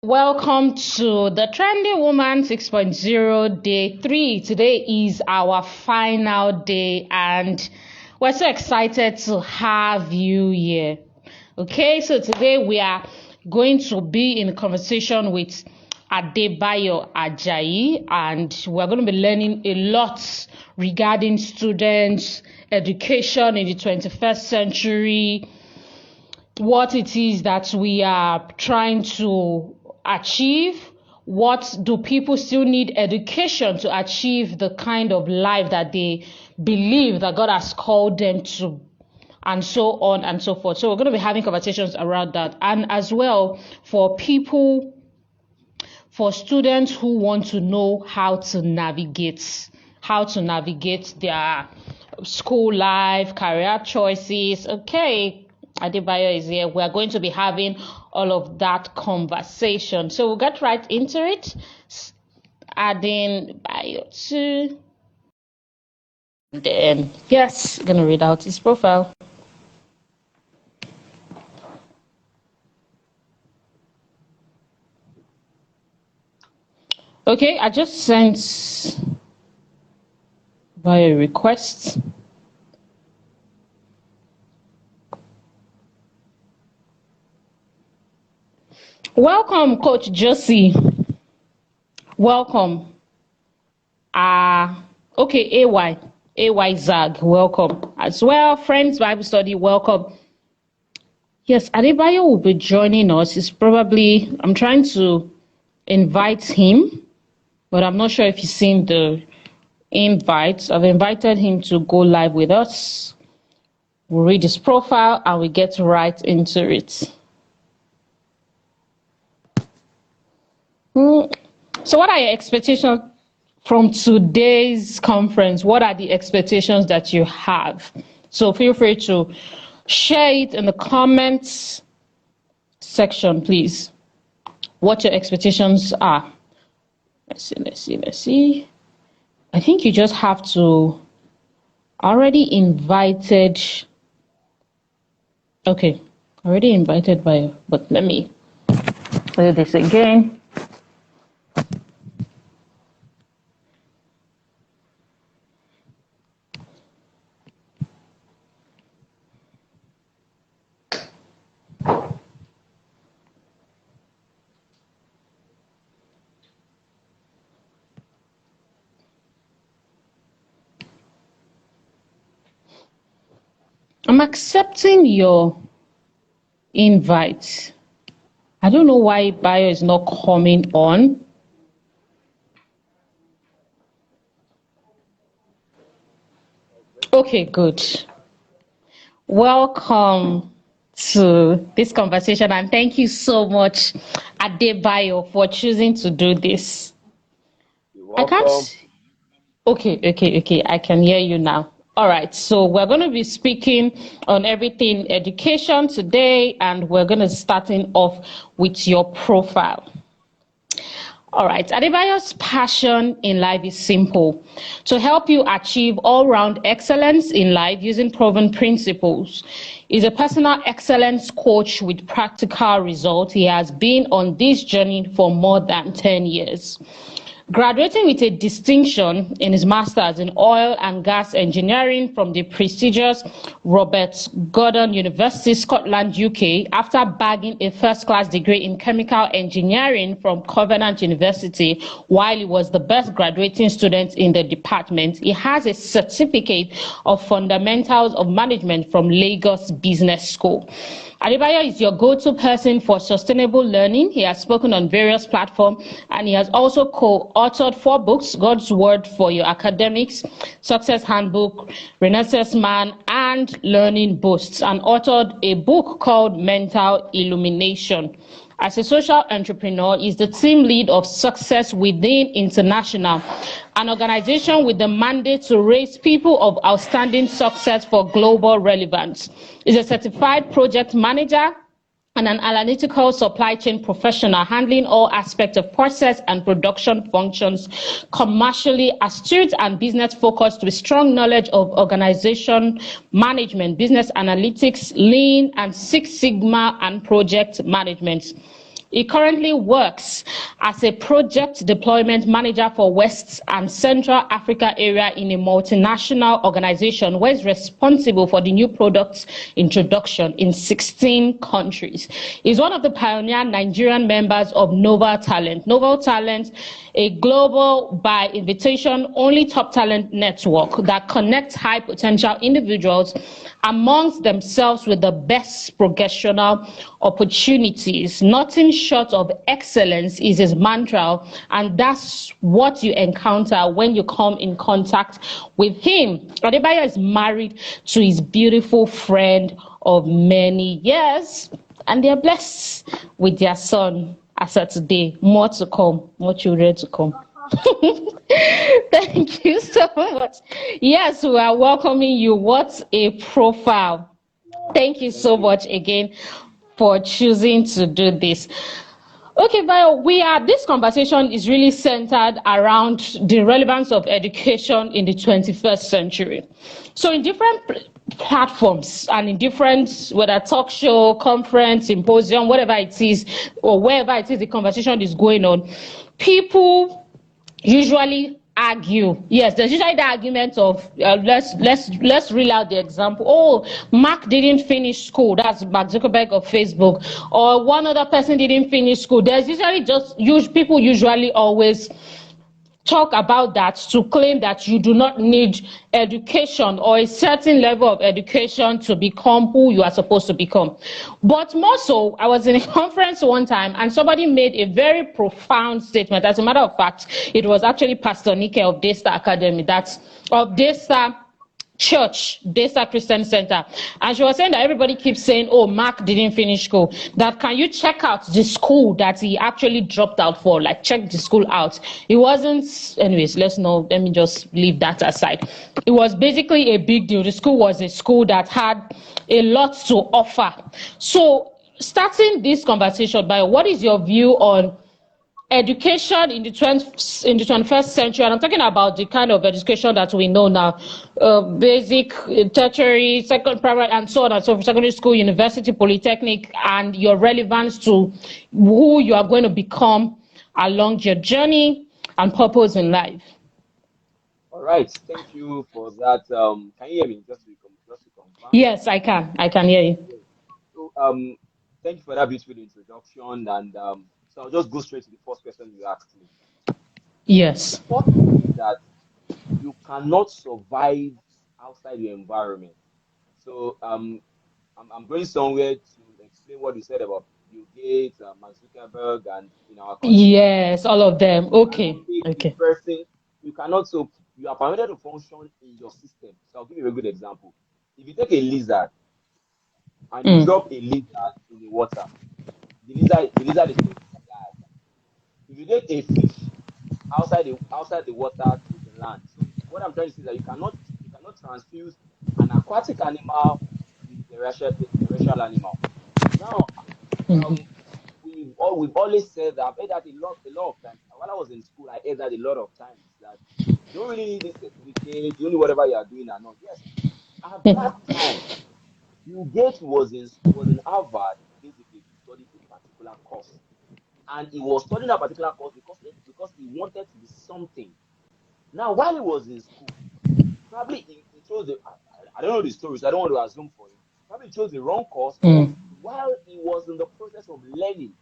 Welcome to the Trendy Woman 6.0 day 3. Today is our final day and we're so excited to have you here. Okay, so today we are going to be in a conversation with Adebayo Ajayi, and we're going to be learning a lot regarding students, education in the 21st century, what it is that we are trying to achieve. What do people still need education to achieve the kind of life that they believe that God has called them to, and so on and so forth. So we're going to be having conversations around that, and as well for students who want to know how to navigate their school life, career choices. Okay, Adebayo is here. We are going to be having all of that conversation. So we'll get right into it. Adding bio to. Then, yes, I'm going to read out his profile. Okay, I just sent via request. Welcome, Coach Josie. Welcome. Okay, AY Zag, welcome. As well, Friends Bible Study, welcome. Yes, Adebayo will be joining us. I'm trying to invite him, but I'm not sure if he's seen the invites. I've invited him to go live with us. We'll read his profile and we get right into it. So what are your expectations from today's conference? What are the expectations that you have? So feel free to share it in the comments section, please. What your expectations are. Let's see. I think you just have to already invited. Okay, already invited by, but let me do this again. I'm accepting your invite. I don't know why bio is not coming on. Okay, good. Welcome to this conversation, and thank you so much, Adebayo, for choosing to do this. You're welcome. Okay. I can hear you now. All right, so we're going to be speaking on everything education today, and we're going to starting off with your profile. All right, Adebayo's passion in life is simple: to help you achieve all-round excellence in life using proven principles. He's a personal excellence coach with practical results. He has been on this journey for more than 10 years. Graduating with a distinction in his master's in oil and gas engineering from the prestigious Robert Gordon University, Scotland, UK, after bagging a first-class degree in chemical engineering from Covenant University while he was the best graduating student in the department, he has a certificate of fundamentals of management from Lagos Business School. Adebayo is your go-to person for sustainable learning. He has spoken on various platforms, and he has also co-authored 4 books: God's Word for Your Academics, Success Handbook, Renaissance Man, and Learning Boosts, and authored a book called Mental Illumination. As a social entrepreneur, he is the team lead of Success Within International, an organization with the mandate to raise people of outstanding success for global relevance. He is a certified project manager and an analytical supply chain professional, handling all aspects of process and production functions, commercially astute and business focused, with strong knowledge of organization management, business analytics, lean and Six Sigma, and project management. He currently works as a project deployment manager for West and Central Africa area in a multinational organization where he's responsible for the new products introduction in 16 countries. He's one of the pioneer Nigerian members of Novel Talent. Novel Talent, a global by invitation only top talent network that connects high potential individuals amongst themselves with the best professional opportunities. Nothing short of excellence is his mantra, and that's what you encounter when you come in contact with him. Adebayo is married to his beautiful friend of many years, and they're blessed with their son as of today. More to come, more children to come. Thank you so much. Yes, we are welcoming you. What a profile. Thank you so much again for choosing to do this. Okay, but this conversation is really centered around the relevance of education in the 21st century. So in different platforms and in different, whether talk show, conference, symposium, whatever it is, or wherever it is the conversation is going on, people usually argue. Yes, there's usually the argument of let's reel out the example. Oh, Mark didn't finish school. That's Mark Zuckerberg of Facebook. Or one other person didn't finish school. There's usually people usually always talk about that to claim that you do not need education or a certain level of education to become who you are supposed to become. But more so, I was in a conference one time and somebody made a very profound statement. As a matter of fact, it was actually Pastor Nike of Daystar Academy, that's of Daystar Church, Daystar Christian Center, and she was saying that everybody keeps saying, oh, Mark didn't finish school, that can you check out the school that he actually dropped out for, like check the school out. It wasn't, anyways, let me just leave that aside. It was basically a big deal. The school was a school that had a lot to offer. So starting this conversation, by what is your view on education in the 21st century? And I'm talking about the kind of education that we know now, basic, tertiary, second, primary, and so on and so forth, secondary school, university, polytechnic, and your relevance to who you are going to become along your journey and purpose in life. All right, thank you for that. Can you hear me? Just to confirm. Yes, I can hear you. Yes. So thank you for that beautiful introduction, and so I'll just go straight to the first question you asked me. Yes. The first thing is that you cannot survive outside your environment. So I'm going somewhere to explain what you said about Bill Gates, Mark Zuckerberg, and in our country. Yes, all of them. You Okay. cannot be a Okay. person. You cannot. So you are permitted to function in your system. So I'll give you a good example. If you take a lizard and you drop a lizard in the water, the lizard is going to die. If you take a fish outside the water to the land, so what I'm trying to say is that you cannot transfuse an aquatic animal with a terrestrial animal. Now, um, we've always said that. I've heard that a lot of times. While I was in school, I heard that a lot of times that you don't really need a certificate. You need whatever you are doing or not. Yes, at that time, Bill Gates was in Harvard basically to study a particular course, and he was studying that particular course because he wanted to be something. Now, while he was in school, probably he chose I don't know the story, so I don't want to assume for him. Probably chose the wrong course, or while he was in the process of learning,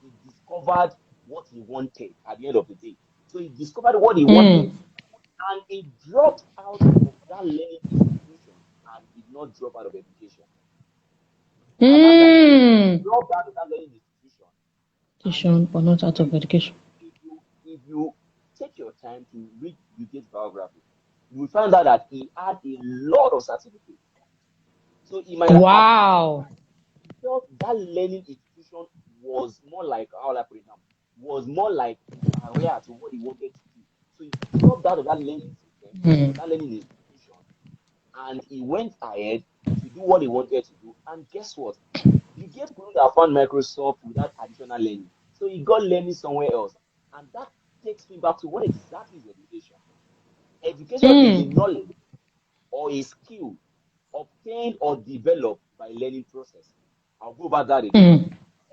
he discovered what he wanted at the end of the day. So he discovered what he wanted, and he dropped out of that learning institution and did not drop out of education. At that time, he dropped out of that learning institution. And Education, but not out if of education. if you take your time to read Bill Gates' biography, you will find out that he had a lot of certificates. So he might have Wow. felt that learning institution was more like, how will I put it now, was more like a barrier to what he wanted to do. So he dropped out of that learning system or that learning institution, and he went ahead to do what he wanted to do. And guess what? Bill Gates couldn't have found Microsoft without additional learning. So he got learning somewhere else. And that takes me back to what exactly is education. Education is a knowledge or a skill obtained or developed by learning process. I'll go over that again.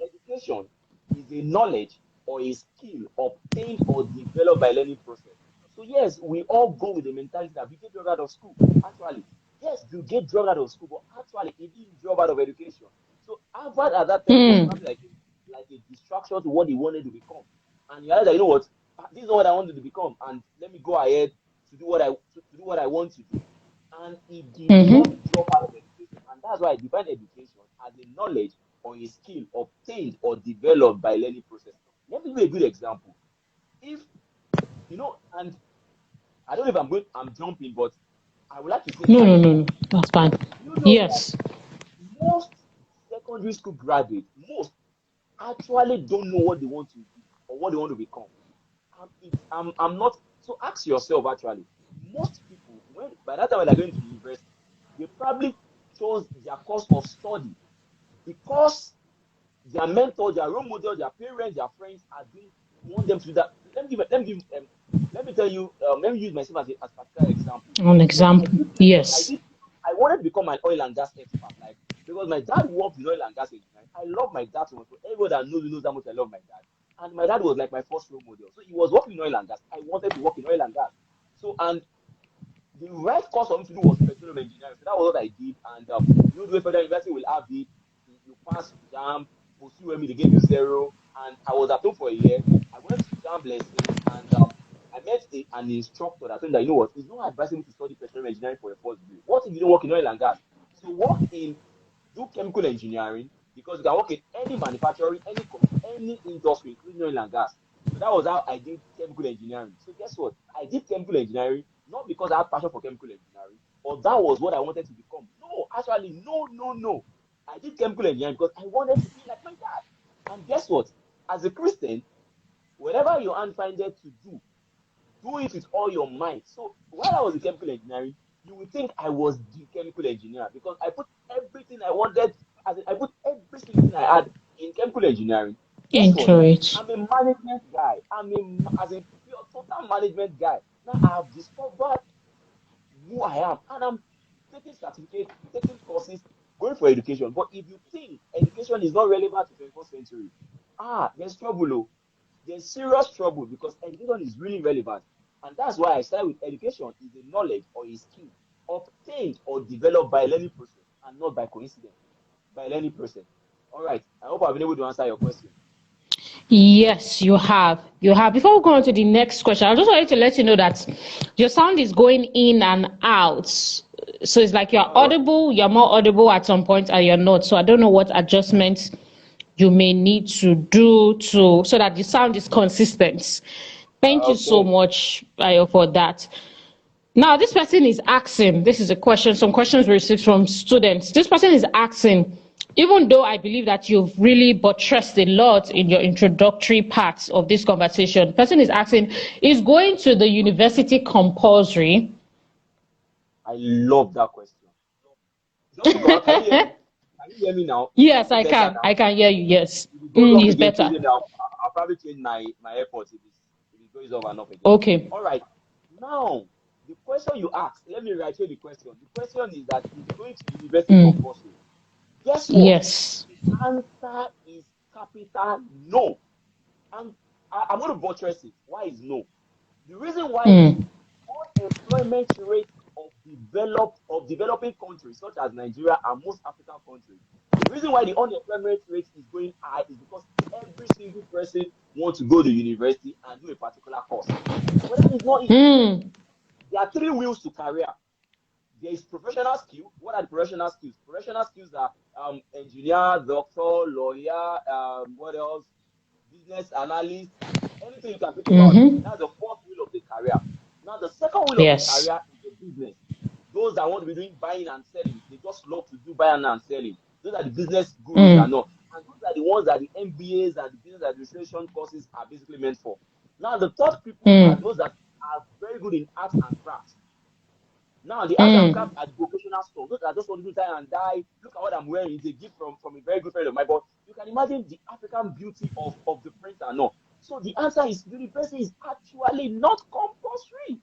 Education is a knowledge or a skill obtained or developed by learning process. So yes, we all go with the mentality that we get dropped out of school. Actually, yes, you get dropped out of school, but actually, it didn't drop out of education. So Harvard at that time was probably like a distraction to what he wanted to become. And you realize that, you know what, this is not what I wanted to become, and let me go ahead to do what I want to do. And he did not drop out of education, and that's why I define education as a knowledge or a skill obtained or developed by learning process. Let me give you a good example. If you know, and I don't know if I'm jumping, but I would like to say No, no, something no, here. no. That's fine. You know that Yes. most secondary school graduates, most actually don't know what they want to do or what they want to become. I'm not. So ask yourself actually. Most people, when by that time when they're going to university, they probably chose their course of study because their mentor, their role model, their parents, their friends are doing want them to do that. Let me tell you. Let me use myself as a particular example. An So example. Yes. I wanted to become an oil and gas expert, like because my dad worked in oil and gas engineering. I love my dad so much. So everyone that knows me knows how much I love my dad. And my dad was like my first role model. So he was working in oil and gas. I wanted to work in oil and gas. So and the right course for me to do was petroleum engineering. So that was what I did. And you know, the way Federal University will have it, you pass jam, pursue me, they gave you zero. And I was at home for a year. I went to jam lessons and I met an instructor that told me that, you know what, it's not advisable to study petroleum engineering for a first degree. What if you don't work in oil and gas? So work in do chemical engineering because you can work in any manufacturing, any industry, including oil and gas. So that was how I did chemical engineering. So guess what? I did chemical engineering not because I had passion for chemical engineering or that was what I wanted to become. No, actually, no, no, no. I did chemical engineering because I wanted to be like my dad. And guess what? As a Christian, whatever your hand findeth to do it with all your might. So while I was in chemical engineering, you would think I was the chemical engineer because I put everything I wanted, as in, I put every single thing I had in chemical engineering. Guess what? Into it. I'm a management guy. As a pure total management guy. Now I have discovered who I am, and I'm taking certificates, taking courses, going for education. But if you think education is not relevant to 21st century, there's trouble. Oh. There's serious trouble because education is really relevant. And that's why I started with education is a knowledge or a skill obtained or developed by learning process and not by coincidence, by learning process. All right. I hope I've been able to answer your question. Yes, you have. You have. Before we go on to the next question, I just wanted to let you know that your sound is going in and out. So it's like you're Okay. audible, you're more audible at some point, and you're not. So I don't know what adjustments you may need to do to so that the sound is consistent. Thank you so Okay. much, Ayo, for that. Now, this person is asking, this is a question, some questions we received from students. This person is asking, even though I believe that you've really buttressed a lot in your introductory parts of this conversation, the person is asking, is going to the university compulsory? I love that question. Just to go out, can you hear me? Can you hear me now? Yes, Is it I better can. now? I can hear you, yes. If it goes off It's again, better. please, I'll probably change my AirPods if it goes off and off again. Okay. All right. Now, the question you asked, let me write you the question. The question is that is going to university compulsory? Guess what? Yes. The answer is capital no. And I'm going to buttress it. Why is no? The reason why is unemployment rate of developing countries such as Nigeria and most African countries. The reason why the unemployment rate is going high is because every single person wants to go to university and do a particular course. But that is not it. There are three wheels to career. There is professional skill. What are the professional skills? Professional skills are engineer, doctor, lawyer, what else? Business analyst, anything you can think about. That's the fourth wheel of the career. Now, the second wheel of the Yes. career is the business. Those that want to be doing buying and selling, they just love to do buying and selling. Those are the business gurus and all. And those are the ones that the MBAs and the business administration courses are basically meant for. Now, the third people are those that are very good in arts and crafts. Now, the art and craft are the vocational store. Those are just want to do tie and die. Look at what I'm wearing. It's a gift from a very good friend of mine. But you can imagine the African beauty of the print and all. So the answer is university is actually not compulsory.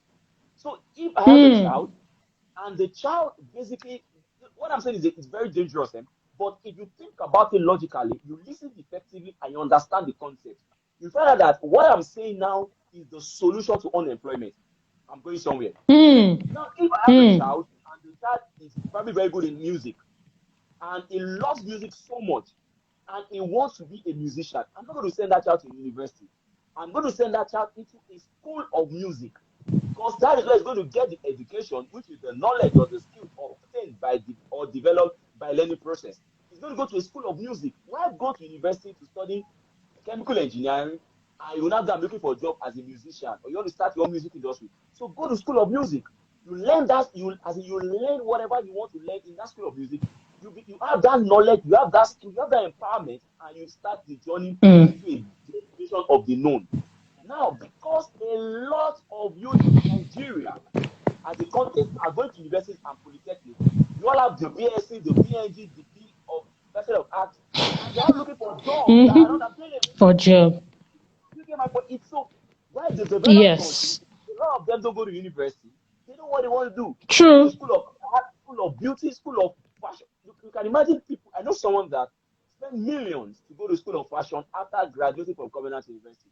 So if I have a child and the child basically, what I'm saying is it's very dangerous. But if you think about it logically, you listen effectively and you understand the concept, you find out that what I'm saying now is the solution to unemployment. I'm going somewhere. Now, if I have a child and the child is probably very good in music and he loves music so much and he wants to be a musician, I'm not going to send that child to university. I'm going to send that child into a school of music because that is where he's going to get the education, which is the knowledge or the skill obtained by or developed by learning process. He's going to go to a school of music. Why go to university to study chemical engineering and you now go and looking for a job as a musician or you want to start your own music industry? So go to school of music. You learn that you learn whatever you want to learn in that school of music. You have that knowledge, you have that skill, you have that empowerment, and you start the journey into a definition of the known. Now, because a lot of youth in Nigeria as a context are going to universities and polytechnics, you all have the BSc, the BNG, the B of Bachelor of Arts, and they're all looking for jobs that are not available. For job. You get my point? It's so why the developed countries, Yes. a lot of them don't go to university. They know what they want to do. They go to True. school of art, school of beauty, school of fashion. You can imagine people. I know someone that spent millions to go to school of fashion after graduating from Covenant University.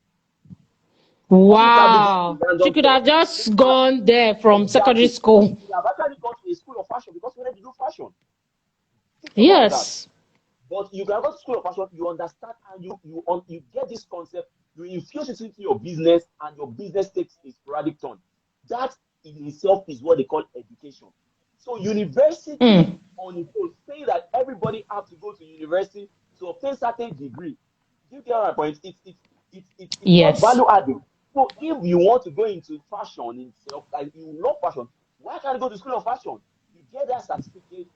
The person probably got a Wow. She random could job. have just gone there from secondary Exactly. But school. he could have actually gone to a school of fashion because he wanted to do fashion. Think about that. Yes. But you can go to school of fashion, you understand, and you get this concept, you infuse it into your business, and your business takes a sporadic turn. That in itself is what they call education. So university on its own, saying that everybody have to go to university to obtain certain degree. Do you get my point? It's not Yes. value adding. So if you want to go into fashion itself, like you love fashion, why can't you go to school of fashion? You get that certificate,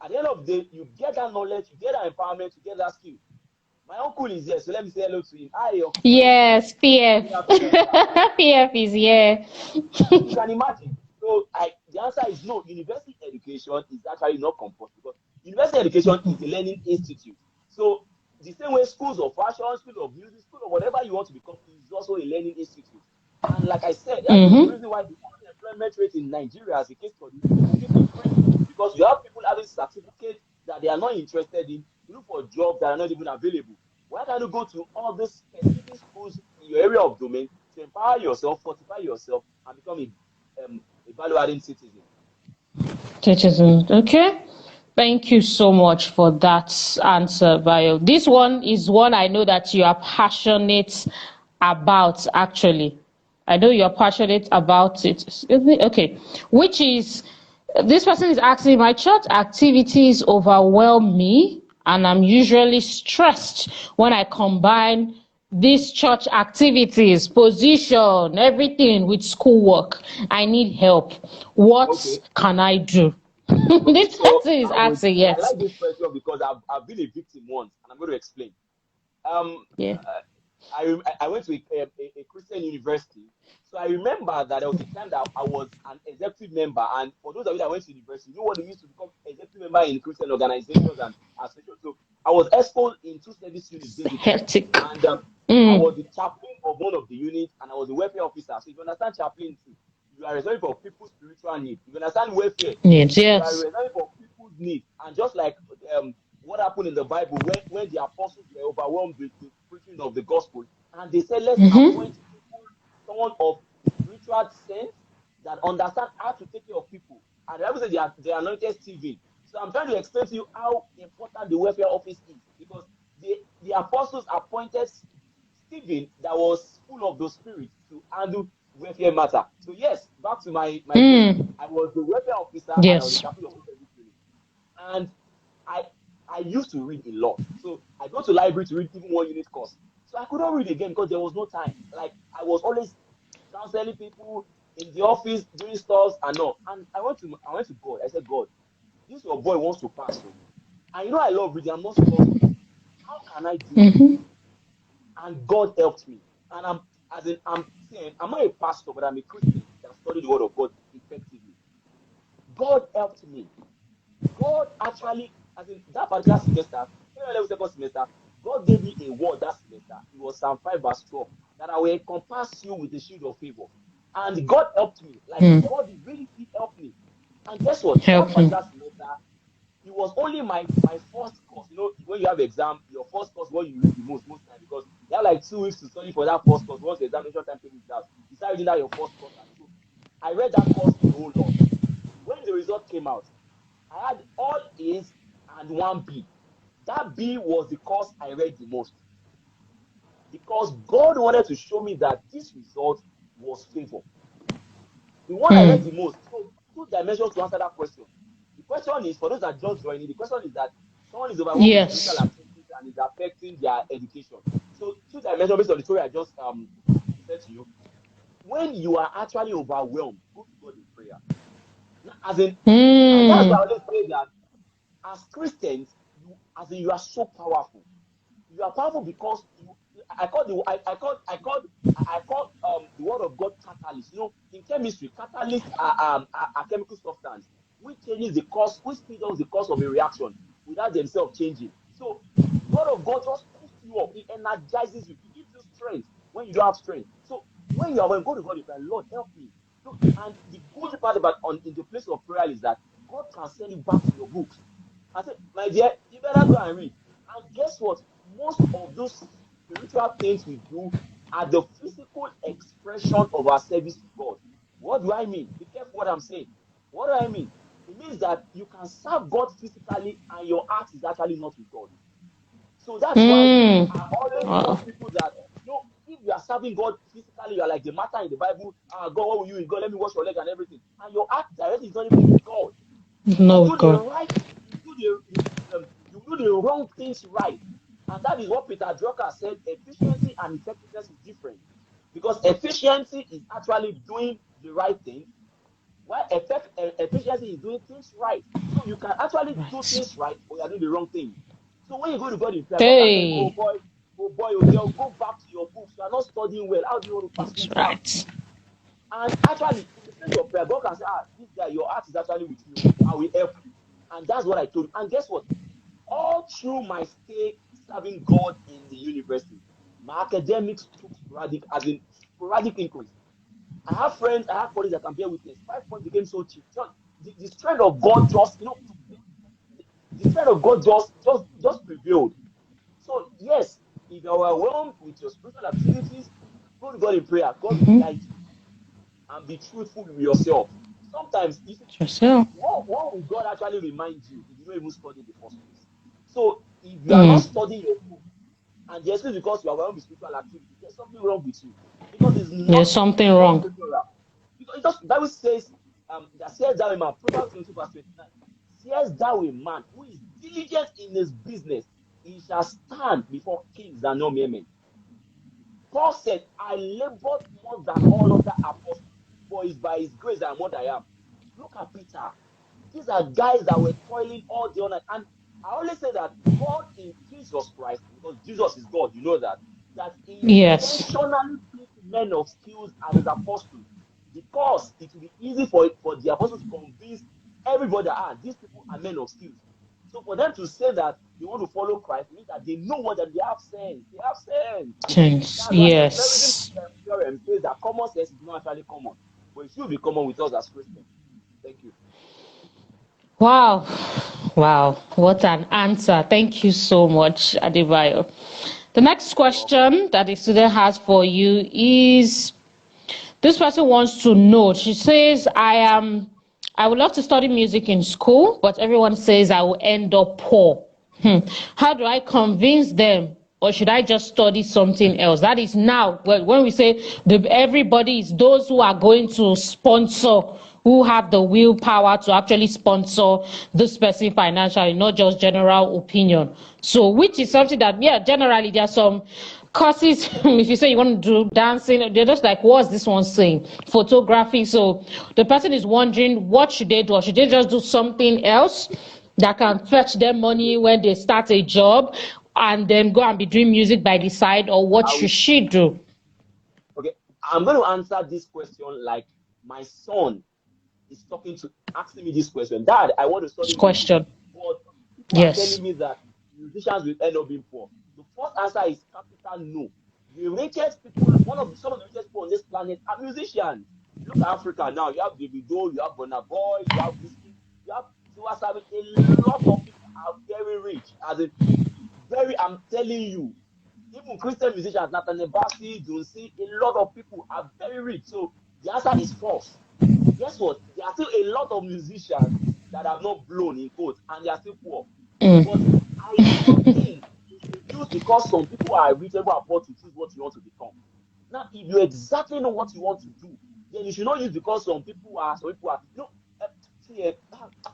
at the end of the day, you get that knowledge, you get that empowerment, you get that skill. My uncle is here, so let me say hello to him. Hi, Uncle. Yes, PF. Good afternoon, sir. PF is here. So you can imagine. So the answer is no. University education is actually not compulsory because university education is a learning institute. So the same way schools of fashion, school of music, school of whatever you want to become is also a learning institute. And like I said, that is the reason why the unemployment rate in Nigeria, as a case study, will keep increasing because you have people having certificates that they are not interested in to look for jobs that are not even available. Why can't you go to all these specific schools in your area of domain to empower yourself, fortify yourself, and become a value-adding citizen? Citizen. Okay. Thank you so much for that answer, Bio. This one is one I know that you are passionate about, actually. I know you're passionate about it. Okay. Which is, this person is asking, my church activities overwhelm me, and I'm usually stressed when I combine these church activities, position, everything with schoolwork. I need help. What Okay. can I do? Okay, This so person is asking, I yes. like this question because I've been a victim once, and I'm going to explain. Um, Yeah. I went to a Christian university, so I remember that there was a time that I was an executive member, and for those of you that went to university, you know what it means to become executive member in Christian organizations and associations. So I was exposed in two service units basically, Hectic. and I was the chaplain of one of the units, and I was the welfare officer. So if you understand chaplaincy, you are responsible for people's spiritual needs. If you understand welfare, Yes, you are yes. responsible for people's needs. And just like what happened in the Bible when the apostles were overwhelmed with the preaching of the gospel, and they said, let's appoint people, someone of spiritual sense that understand how to take care of people. And the Bible said they are anointed Stephen. So I'm trying to explain to you how important the welfare office is because the apostles appointed Stephen that was full of the spirit to handle welfare matter. So yes, back to my case. I was the welfare officer and I was the Yes. chaplain of the unit. And I I used to read a lot. So I go to library to read even one unit course. So I couldn't read again because there was no time. Like I was always counseling people in the office, doing stuff and all. And I went to God. I said, God, this your boy wants to pass. So and you know I love reading, I'm not slothful. How can I do this? And God helped me. And as in I'm saying I'm not a pastor, but I'm a Christian that studied the word of God effectively. God helped me. God actually, as in that particular semester, level second semester, God gave me a word that semester. It was Psalm 5 verse 12, that I will encompass you with the shield of favor. And God helped me. Like God really did help me. And guess what? That Help me. particular semester, it was only my first course. You know, when you have exam, your first course what you read the most time, because you have like 2 weeks to study for that first course. Once the examination timetable is out, you start reading that your first course. And so I read that course a whole lot. When the result came out, I had all A's and one B. That B was the course I read the most, because God wanted to show me that this result was favor. The one I read the most. So, two dimensions to answer that question. The question is, for those that just joining, the question is that someone is overwhelmed with spiritual Yes. activities and is affecting their education. So, two dimensions based on the story I just said to you. When you are actually overwhelmed, go to God in prayer. Now, as in, and that's why I always say that as Christians, you are so powerful. You are powerful because I call the word of God catalyst. You know, in chemistry, catalysts are chemical substance which changes the course, which speeds up the course of a reaction without themselves changing. So the word of God just boosts you up, it energizes you, it gives you strength when you don't have strength. So when you are when go to God, you pray, Lord, help me. So, and the good part about in the place of prayer is that God can send you back to your books. I said, my dear, you better go and read. And guess what? Most of those spiritual things we do are the physical expression of our service to God. What do I mean? Be careful what I'm saying. What do I mean? It means that you can serve God physically and your heart is actually not with God. So that's why I always tell Wow. people that, if you are serving God physically, you are like the matter in the Bible, God, what will you in God? Let me wash your leg and everything. And your heart directly is not even with God. You No, do the God. right, you do the wrong things right. And that is what Peter Drucker said, efficiency and effectiveness is different. Because efficiency is actually doing the right thing, while efficiency is doing things right. So you can actually do Right. things right, or you are doing the wrong thing. So when you go to God in prayer, God can tell you, Hey. oh boy, oh girl, go back to your books. You are not studying well. How do you want to pass the That's exam? right. And actually, in the place of prayer, God can say, this guy, your heart is actually with me. I will help you. And that's what I told you. And guess what? All through my stay serving God in the university, my academics took sporadic increase. I have friends, I have colleagues that can bear witness. 5 points became so cheap. Just the strength of God the strength of God just prevailed. So yes, if you are overwhelmed with your spiritual activities, go to God in prayer. God will guide you, and be truthful with yourself. Sometimes you see, Yourself. what will God actually remind you if you don't even study in the first place? So if you are not studying your book, and just because you are overwhelmed with spiritual activity, there's something wrong with you, because There's something it's not wrong. scriptural. Because it just Bible says that says thou a man, Proverbs 22 verse 29. Says thou a man who is diligent in his business, he shall stand before kings and no mere men. Paul said, I labored more than all other apostles, but it's by his grace that I'm what I am. Look at Peter. These are guys that were toiling all day night. And I always say that God in Jesus Christ, because Jesus is God, you know that he Yes. intentionally picked men of skills as his apostles, because it will be easy for the apostles to convince everybody that these people are men of skills. So for them to say that they want to follow Christ means that they know what that they have sense. They have sense. Change. That's why comparison Yes. theorem says that common sense is not actually common, but it should be common with us as Christians. Thank you. Wow. Wow. What an answer. Thank you so much, Adebayo. The next You're welcome. question that the student has for you is, this person wants to know. She says, I would love to study music in school, but everyone says I will end up poor. How do I convince them? Or should I just study something else? That is now, well, when we say everybody is those who are going to sponsor, who have the willpower to actually sponsor this person financially, not just general opinion. So, which is something that, yeah, generally there are some courses. If you say you want to do dancing, they're just like, what's this one saying? Photography. So the person is wondering, what should they do? Or should they just do something else that can fetch them money when they start a job, and then go and be doing music by the side? Or what I should will, she do? okay, I'm going to answer this question like my son is asking me this question. Dad, I want to study music, Question. but people are Yes. telling me that musicians will end up being poor. The first answer is capital no. The richest people, some of the richest people on this planet are musicians. Look at Africa now. You have Davido, you have Burna Boy, you have Whiskey, you have serving, a lot of people are very rich. As in, I'm telling you, even Christian musicians, Nathaniel Bassey, Dunsi, a lot of people are very rich. So the answer is false. Guess what? There are still a lot of musicians that have not blown in quotes and they are still poor. But I don't think you should use because some people are reachable afford to choose what you want to become. Now, if you exactly know what you want to do, then you should not use because some people are. See,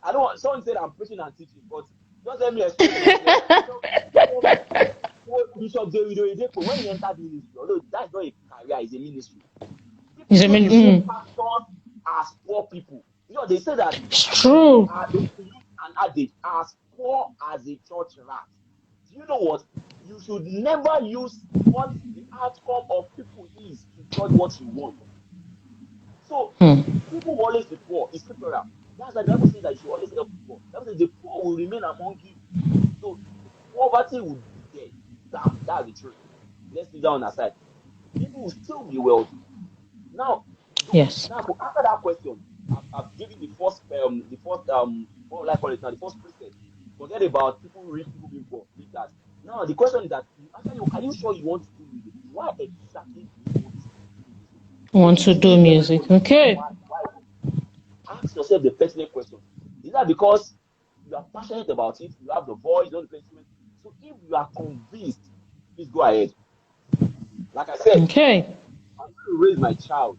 I don't want someone said I'm preaching and teaching, but just let me explain to you clearly. Bishop David Oyedepo, when he entered ministry, although that's not a career, it's a ministry. People used to see pastors as poor people. They say that true. they used to use an adage as poor as a church rat. Do you know what? You should never use what the outcome of people is to judge what you want. So people will always be poor. It's scriptural. That's why the Bible says that you should always help the poor. The Bible says the poor will remain among you. So poverty will be there. That's the truth. Let's leave that on aside. People will still be wealthy. Now, Yes. now to answer that question, I've given what will I call it now? The first preset. Forget about people rich, people being poor. Leave that. Now the question is that are you sure you want to do music? Why exactly do you want to do music? Want This to is do if music? everybody Okay. why ask yourself the pertinent question. Is that because you are passionate about it, you have the voice, you know the play instrument? So if you are convinced, please go ahead. Like I said, Okay. I'm going to raise my child.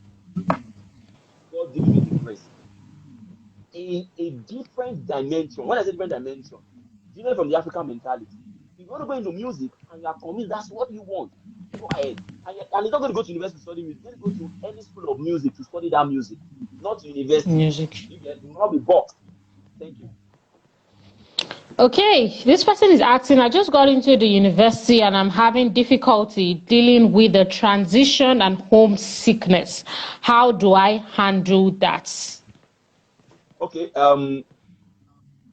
God giving me the grace in a different dimension. When I say different dimension, different from the African mentality. If you want to go into music and you are convinced that's what you want, go ahead. And you're not going to go to university to study music. You're going to go to any school of music to study that music, not to university. Music. You will not be boxed. Thank you. Okay, this person is asking, I just got into the university and I'm having difficulty dealing with the transition and homesickness. How do I handle that? Okay.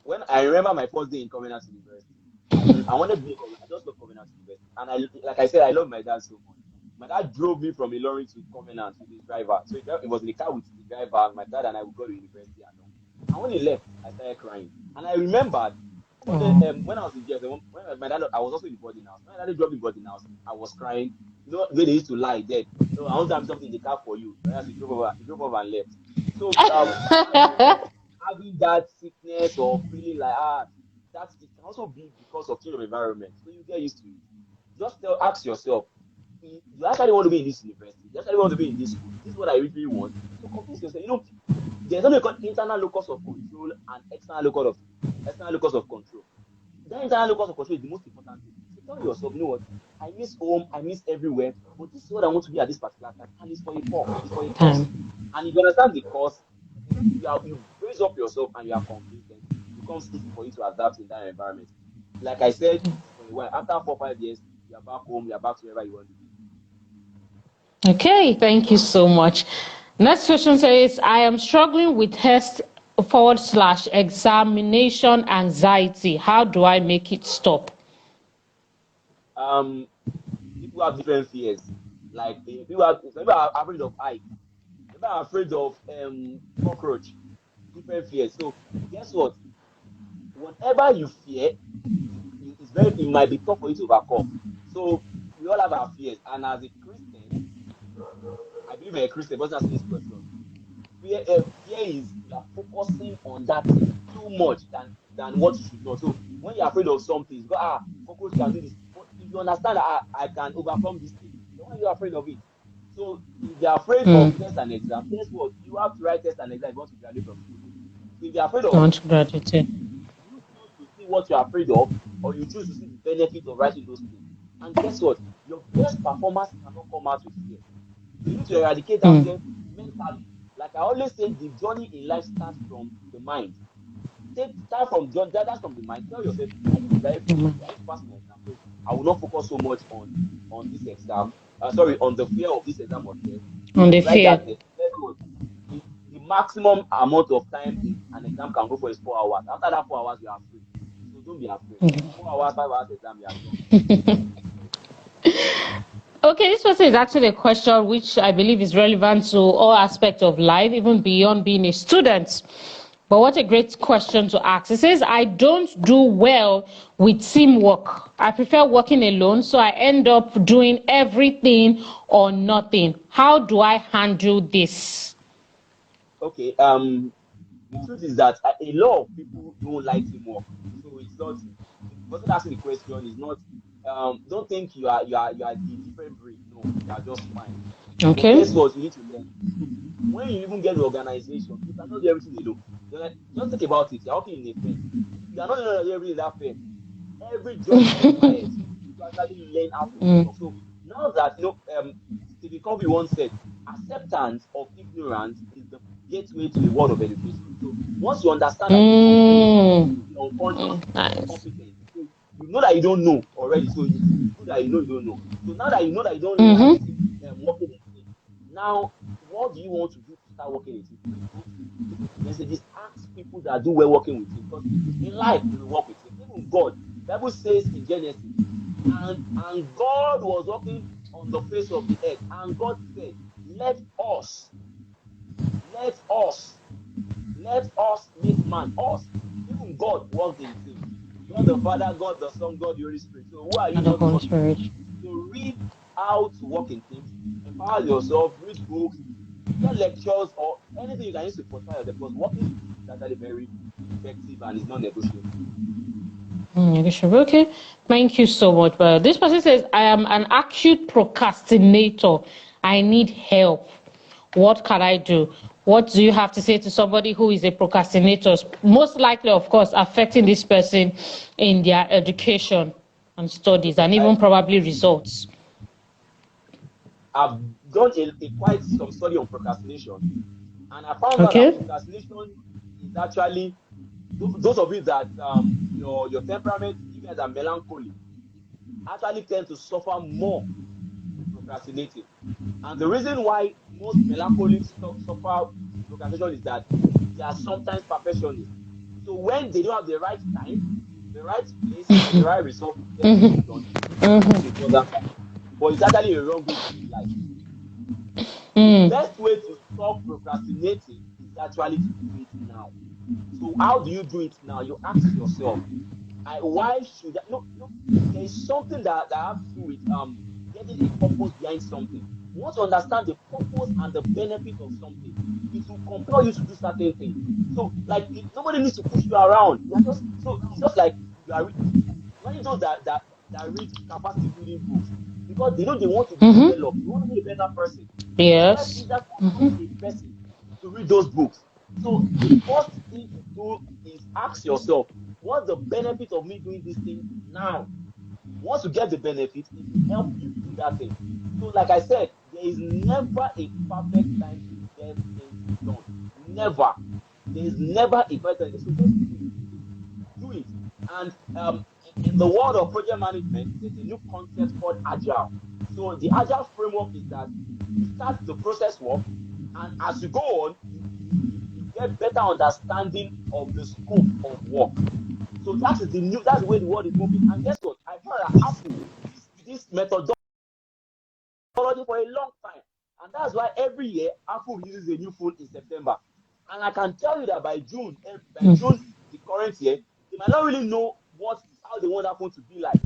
When I remember my first day in Covenant University, I wanted to be I just love Covenant University, and like I said, I love my dad so much. My dad drove me from Ilorin to Covenant with his driver, so it was in the car with the driver. My dad and I would go to university and all. And when he left, I started crying, and I remembered when I was in GS, when my dad, I was also in boarding house. When my dad dropped me in boarding house, I was crying. Where they used to lie dead. So I want to have something in the car for you. Whereas he drove over and left. So having that sickness or feeling like that it can also be because of change of environment. So you get used to it. Ask yourself, you actually want to be in this university, you actually want to be in this school. Is this what I really want? So convince yourself, there's something called internal locus of control and external locus of control. That internal locus of control is the most important thing. So tell yourself, you know what? I miss home, I miss everywhere, but this is what I want to be at this particular time, and it's for a cause. Time. And if you understand the cause, you raise up yourself and you are convinced, then it becomes easy for you to adapt in that environment. Like I said, for a while, after 4 or 5 years, you're back home, you're back to wherever you want to be. Okay, thank you so much. Next question says, I am struggling with test/examination anxiety. How do I make it stop? Um, People have different fears. Like some people are afraid of heights, some people are afraid of cockroach, different fears. So guess what? Whatever you fear, it might be tough for you to overcome. So we all have our fears, and as a Christian, I believe you're a Christian, but answer this question. Fear is you are focusing on that thing too much than what you should know. So when you're afraid of something, you go, cockroach can do this. But if you understand that I can overcome this thing, then why are you afraid of it? So if you're afraid of test and exam, guess what? You have to write test and exam if you want to graduate from school. So if you're afraid I of want to graduate. you choose to see what you're afraid of, or you choose to see the benefit of writing those things. And guess what? Your best performance cannot come out with fear. So you need to eradicate that fear mentally. Like I always say, the journey in life starts from the mind. Start from that's from the mind. Tell yourself, I need to graduate from school. I need to pass my exam. So I will not focus so much on this exam. Sorry, on the fear of this exam or test. On Then the you write fear. that test. Guess what? The maximum amount of time an exam can go for is 4 hours. After that 4 hours, you are free. So don't be afraid. 4 hours, 5 hours exam, you are done. Okay, this person is actually a question which I believe is relevant to all aspects of life, even beyond being a student. But what a great question to ask. It says, I don't do well with teamwork. I prefer working alone, so I end up doing everything or nothing. How do I handle this? Okay. The truth is that a lot of people don't like teamwork. So it's not the person asking the question is not. Don't think you are a different breed. No, you are just fine. But Okay. guess what? You need to learn. Look, when you even get the organization, you cannot do everything alone. Just think about it. You're working in a firm. You are not doing everything in that firm. Every job requires you to actually learn how to do stuff. So now that Stephen Covey once said, acceptance of ignorance is the gateway to the world of education. So once you understand that you don't know, the unconscious is Nice. competent. So you know that you don't know already. So it's good that you don't know. So now that you know that you don't like working in team, now what do you want to do to start working in team? Read books, listen to messages, ask people that do well working with team. Because in life we will work with team. Even God, Bible says in Genesis, and God was walking on the face of the earth, and God said, "Let us, let us, let us make man us." Even God worked in team. God the Father, God the Son, God the Holy Spirit. So who are you And the not Holy working with? Spirit. So read how to work in teams, empower yourself, read books, get lectures, or anything you can use to fortify yourself. Because working in teams is actually very effective and is non-negotiable. Okay, thank you so much. But this person says, I am an acute procrastinator. I need help. What can I do? What do you have to say to somebody who is a procrastinator? Most likely, of course, affecting this person in their education and studies Okay, and even probably results. I've done quite some study on procrastination, and I found out that Okay. procrastination is actually those of you that your temperament, you guys are melancholy, actually tend to suffer more with procrastinating. And the reason why most melancholics suffer with procrastination is that they are sometimes perfectionists. So when they don't have the right time, the right place, or the right resource to get something done, they put it to a further time. But it's actually a wrong way to live life. The best way to stop procrastinating is actually to do it now. So how do you do it now? You ask yourself, why should I? No, there is something that have to do with getting a purpose behind something. Once you understand the purpose and the benefit of something, it will compel you to do certain things. So, like, nobody needs to push you around. You are just so it's just like you are. Imagine those that read capacity building books because they know they want to be developed. They want to be a better person. It's quite Yes. easier for such a person to read those books. So the first thing to do is ask yourself, what's the benefit of me doing this thing now? Once you get the benefit, it will help you do that thing. So, like I said, there is never a perfect time to get things done. Never. There is never a perfect time. So just do it. Do it. And in the world of project management, there's a new concept called Agile. So the Agile framework is that you start the process work, and as you go on, you get better understanding of the scope of work. So that's the way the world is moving. And guess what? I found that Apple used this methodology for a long time. And that's why every year Apple releases a new phone in September. And I can tell you that by June the current year, they might not really know how they want that phone to be like.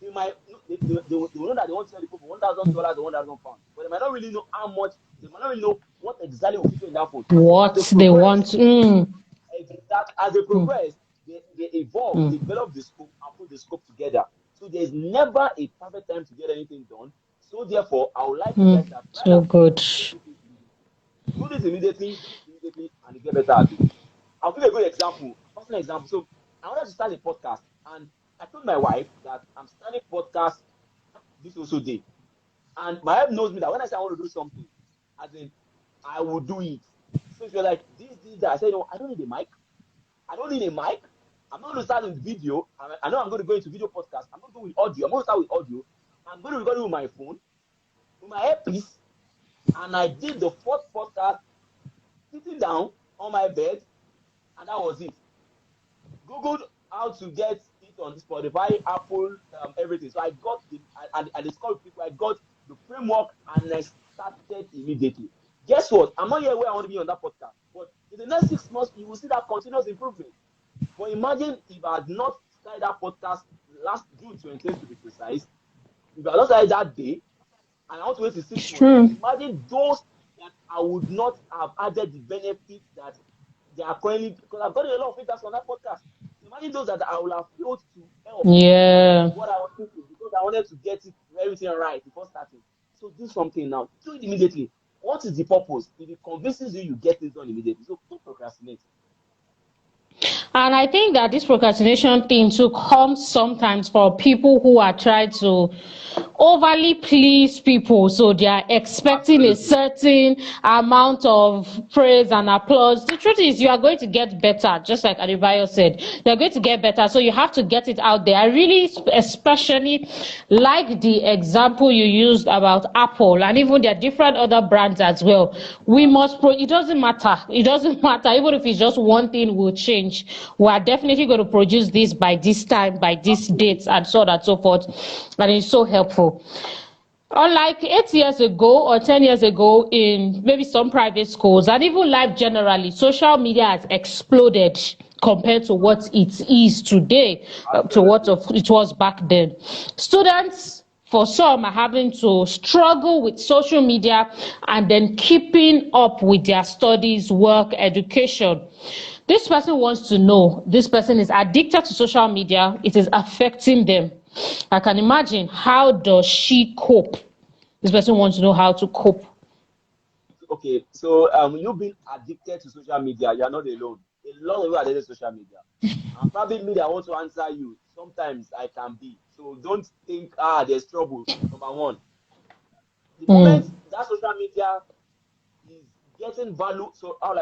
They will know that they want to sell the phone for $1,000 or £1,000, but they might not really know how much. They might not really know what exactly will feature in that phone. So as they What they progress, want. as they progress, they evolve, they develop the scope and put the scope together. So there's never a perfect time to get anything done. So therefore, I would like you guys that try So and good. do this immediately, and you get better at it. I'll give you a good example, a personal example. So I wanted to start a podcast, and I told my wife that I'm starting a podcast this also day. And my wife knows me that when I say I want to do something, as in I will do it. So she was like, this, that. I said, no, I don't need a mic. I don't need a mic. I'm not going to start with video. I know I'm going to go into video podcast. I'm not going with audio. I'm going to start with audio. I'm going to record it with my phone, with my earpiece. And I did the fourth podcast sitting down on my bed, and that was it. Googled how to get it on Spotify, Apple, everything. So I got I discovered people. I got the framework, and I started immediately. Guess what? I'm not here where I want to be on that podcast, but in the next 6 months, you will see that continuous improvement. But imagine if I had not started that podcast last June 20th to be precise, if I had not started that day, and I want to wait till six It's months, true. imagine those that I would not have added the benefits that they are currently, because I've gotten a lot of feedback on that podcast. Imagine those that I will have failed to help Yeah. with what I was thinking because I wanted to get it everything right before starting. So do something now. Do it immediately. What is the purpose? If it convinces you, you get it done immediately. So don't procrastinate. And I think that this procrastination thing too comes sometimes for people who are trying to overly please people. So they are expecting a Absolutely. certain amount of praise and applause. The truth is, you are going to get better, just like Adebayo said. You're going to get better. So you have to get it out there. I really especially like the example you used about Apple, and even there are different other brands as well. We must it doesn't matter. It doesn't matter. Even if it's just one thing will change. We are definitely going to produce this by this time, by this Absolutely. date, and so on and so forth. And it's so helpful. Unlike 8 years ago or 10 years ago in maybe some private schools and even life generally, social media has exploded compared to what it is today, to what Absolutely. it was back then. Students, for some, are having to struggle with social media and then keeping up with their studies, work, education. This person wants to know, this person is addicted to social media, it is affecting them. I can imagine, how does she cope? This person wants to know how to cope. Okay, so you've been addicted to social media. You are not alone. A lot of people are addicted to social media. And probably me that want to answer you. Sometimes I can be. So don't think there's trouble. Number one, the moment Mm, that social media is getting value. So how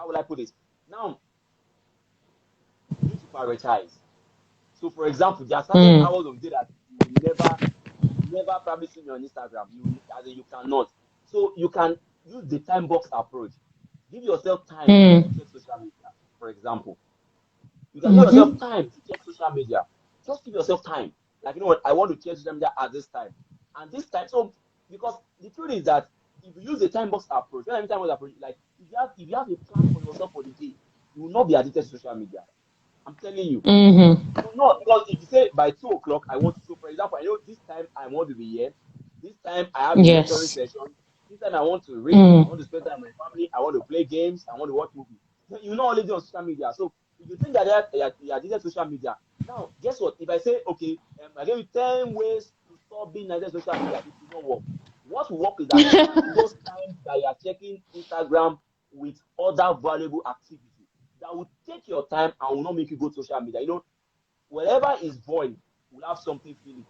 will I put this? Now you need to prioritize. So for example, there are certain mm, hours of the day that you will never probably see me on Instagram. As in you cannot. So you can use the time box approach. Give yourself time to mm, check social media. For example, you can give yourself mm-hmm. time to check social media. Just give yourself time. Like you know what, I want to check social media at this time, and this time. So because the truth is that if you use the time box approach, when I mean time box approach, like if you have a plan for yourself for the day, you will not be addicted to social media. I'm telling you. Mm-hmm. You know, because if you say by 2 o'clock, I want to, so for example, I know this time I want to be here, this time I have a lecturing Yes. session, this time I want to read, I Mm, want to spend time with my family, I want to play games, I want to watch movies. You not only do on social media. So if you think that you're addicted to social media, now guess what? If I say, okay, I give you 10 ways to stop being addicted to social media, it will not work. What will work is that fill those times that you are checking Instagram with other valuable activities that will take your time and will not make you go to social media. You know, whatever is void will have something fill it.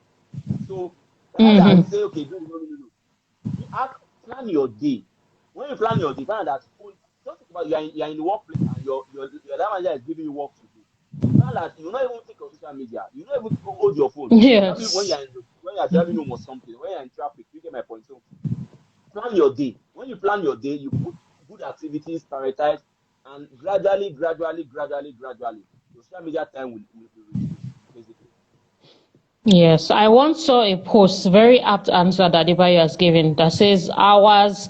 So rather than mm-hmm. say, okay, no, no, no, no, no. Plan your day. When you plan your day, find that just think about you're in the workplace and your line manager is giving you work to do. Find that you not even take your social media. You not even hold your phone. Probably when Yes. you're driving home or something, when you're in traffic, you get my point. So plan your day. When you plan your day, you put good activities, prioritize, and gradually, your social media time will be reduced, basically. Yes, I once saw a post, very apt answer that Adebayo has given, that says hours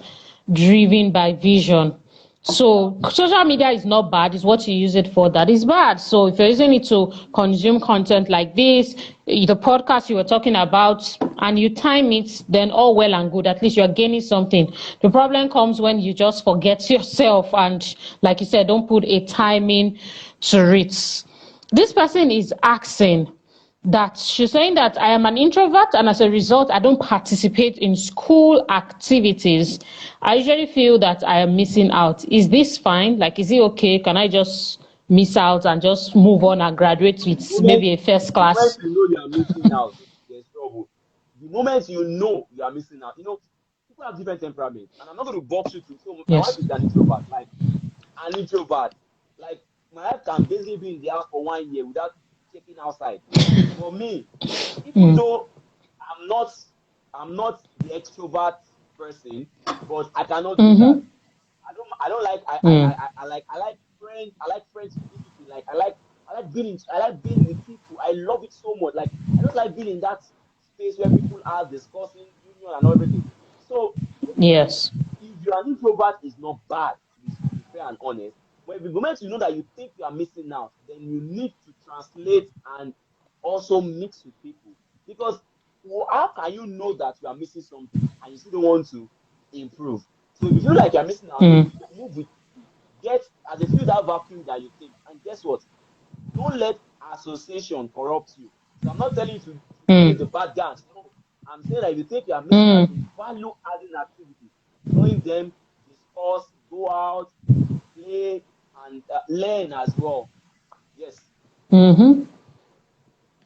driven by vision. So social media is not bad, it's what you use it for that is bad. So if you're using it to consume content like this, the podcast you were talking about, and you time it, then all well and good. At least you're gaining something. The problem comes when you just forget yourself and, like you said, don't put a timing to it. This person is asking, that she's saying that I am an introvert and as a result I don't participate in school activities. I usually feel that I am missing out. Is this fine? Like, is it okay? Can I just miss out and just move on and graduate The with moment maybe a first the moment class? you know you are missing out, there's trouble. The moment you know you are missing out, people have different temperaments, and I'm not going to box you to. So my wife Yes. is an introvert, like an introvert. Like my wife can basically be in the house for 1 year without checking outside. But me, even Mm, though I'm not, I'm not the extrovert person, but I cannot do that. mm-hmm, I don't like mm. I like friends visiting. Like I like being with people. I love it so much. Like I just like being in that space where people are discussing union and everything. So Yes. if you're an introvert, it's not bad to be fair and honest. But the moment you know that you think you are missing out, then you need to translate and also mix with people. Because how can you know that you are missing something and you still don't want to improve? So if you feel like you're missing out, then move with people. Get as a feel that vacuum that you think. And guess what? Don't let association corrupt you. So I'm not telling you to join the bad gangs. No, I'm saying that if you think you are missing out in value adding activity, join them, discuss, go out, play, and learn as well. Yes.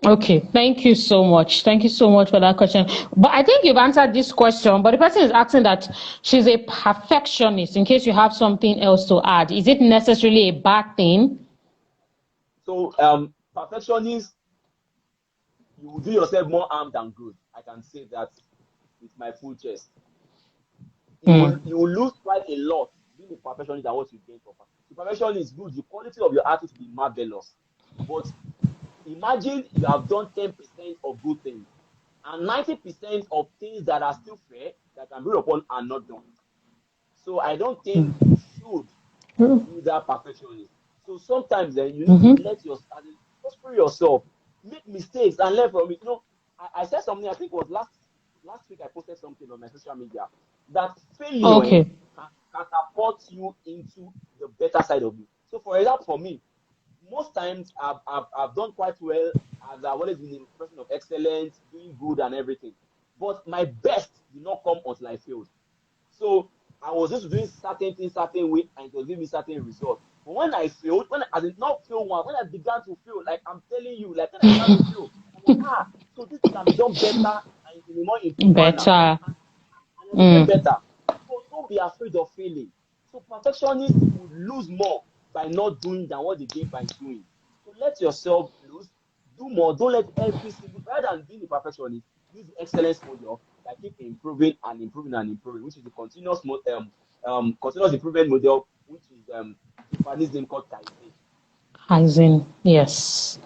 Okay, thank you so much. Thank you so much for that question. But I think you've answered this question, but the person is asking that she's a perfectionist, in case you have something else to add. Is it necessarily a bad thing? So perfectionist, you will do yourself more harm than good. I can say that with my full chest. You will lose quite a lot being a perfectionist than what you gain from perfection. So perfection is good. The quality of your attitude will be marvelous. But imagine you have done 10% of good things and 90% of things that are still fair that can be upon are not done. So I don't think you should be that perfectionist. So sometimes then you need to let your just free yourself, make mistakes and learn from it. I said something, I think it was last week I posted something on my social media that failure Okay. can catapult you into the better side of you. So for example, for me, most times I've done quite well as I've always been a person of excellence, doing good and everything. But my best did not come until I failed. So I was just doing certain things, certain way, and it was giving me certain results. But when I failed, when I did not fail once, when I began to fail, like I'm telling you, like when I began to fail, I'm like, so this can be done better and in a more improved manner. Better. And I became better. So don't be afraid of failing. So perfectionists would lose more by not doing than what they gain by doing. So let yourself lose, do more. Don't let every single rather than being a perfectionist, use the excellence model that keep improving and improving and improving, which is the continuous improvement model, which is Japanese name called Kaizen. Yes. As in, yes.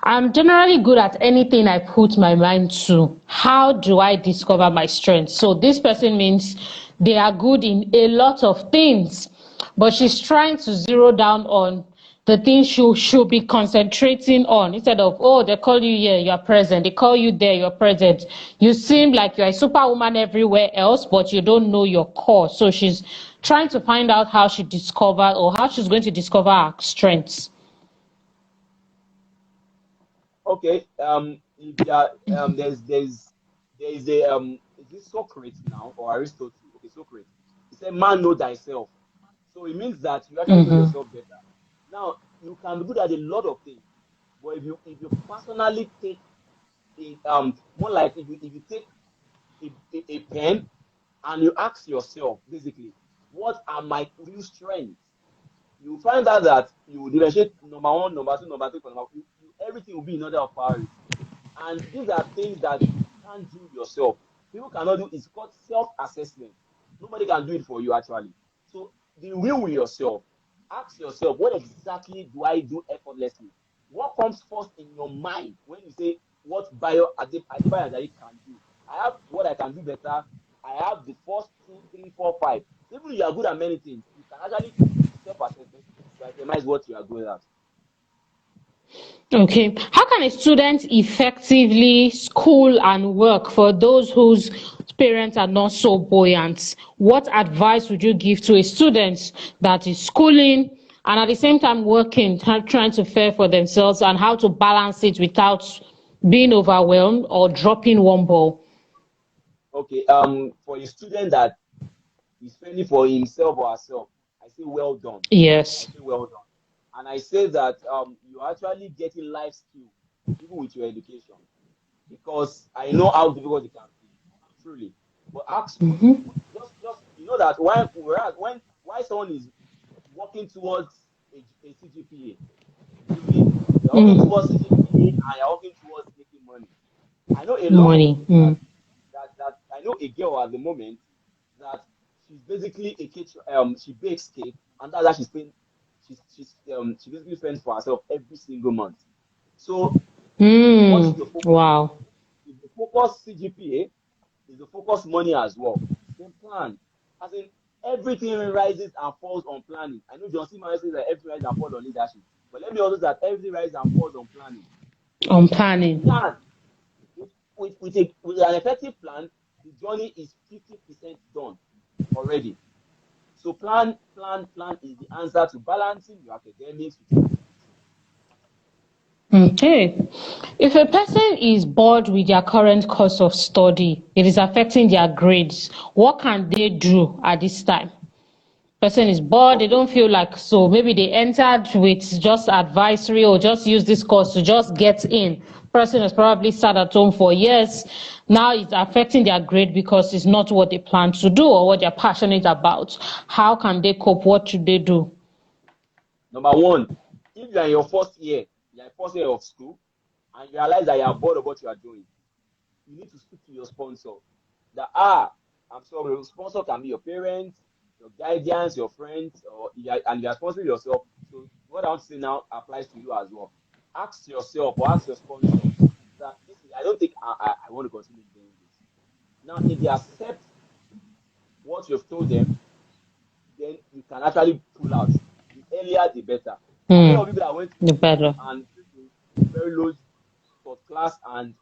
I'm generally good at anything I put my mind to. How do I discover my strengths? So this person means they are good in a lot of things, but she's trying to zero down on the things she should be concentrating on instead of, oh, they call you here, you're present. They call you there, you're present. You seem like you're a superwoman everywhere else, but you don't know your core. So she's trying to find out how she discovered or how she's going to discover her strengths. Okay. If you are, there's a is this Socrates now or Aristotle? Okay, Socrates. He said, "Man, know thyself." So it means that you actually know yourself better. Now you can be good at a lot of things, but if you personally take a more like if you take a pen and you ask yourself basically, what are my real strengths? You find out that you differentiate number one, number two, number three, everything will be in order of priority. And these are things that you can't do yourself. People cannot do it's called self-assessment. Nobody can do it for you actually. So be real with yourself. Ask yourself, what exactly do I do effortlessly? What comes first in your mind when you say what Adebayo and Ajayi can do? I have what I can do better. I have the first two, three, four, five. Even if you are good at many things, you can actually use self-assessment to itemize what you are good at. Okay. How can a student effectively school and work for those whose parents are not so buoyant? What advice would you give to a student that is schooling and at the same time working, trying to fare for themselves, and how to balance it without being overwhelmed or dropping one ball? Okay, for a student that is fending for himself or herself, I say well done. I Yes. say well done. And I say that you're actually getting life skills even with your education because I know how difficult it can be, truly. But ask, just you know that when why someone is working towards a CGPA, you see, you're working towards CGPA and you're working towards making money. I know a lot of Money. people that I know a girl at the moment that she's basically a cake. She bakes cake, and that's how she's paying. She basically spends for herself every single month. So what is the focus now? Wow. Is the focus CGPA? Is the focus money as well? Then plan. As in everything rises and falls on planning. I know John C. Mayer says that everything rises and falls on leadership, but let me also say that everything rises and falls on planning. On If you planning. plan with an effective plan, the journey is 50% done already. So plan is the answer to balancing your academics with your dreams. Okay. If a person is bored with their current course of study, it is affecting their grades, what can they do at this time? Person is bored, they Okay, don't feel like, so maybe they entered with just advisory or just use this course to just get in. Person has probably sat at home for years. Now it's affecting their grade because it's not what they plan to do or what they're passionate about. How can they cope? What should they do? number one, if you are in your first year of school, and you realize that you are bored of what you are doing, you need to speak to your sponsor. That I'm sorry, your sponsor can be your parents, your guardians, your friends, and you are sponsoring yourself. So what I want to say now applies to you as well. Ask yourself or ask your sponsor that I don't think I want to continue doing this. Now, if they accept what you've told them, then you can actually pull out. The earlier, the better. I know people that went to The school better. and very low third class, and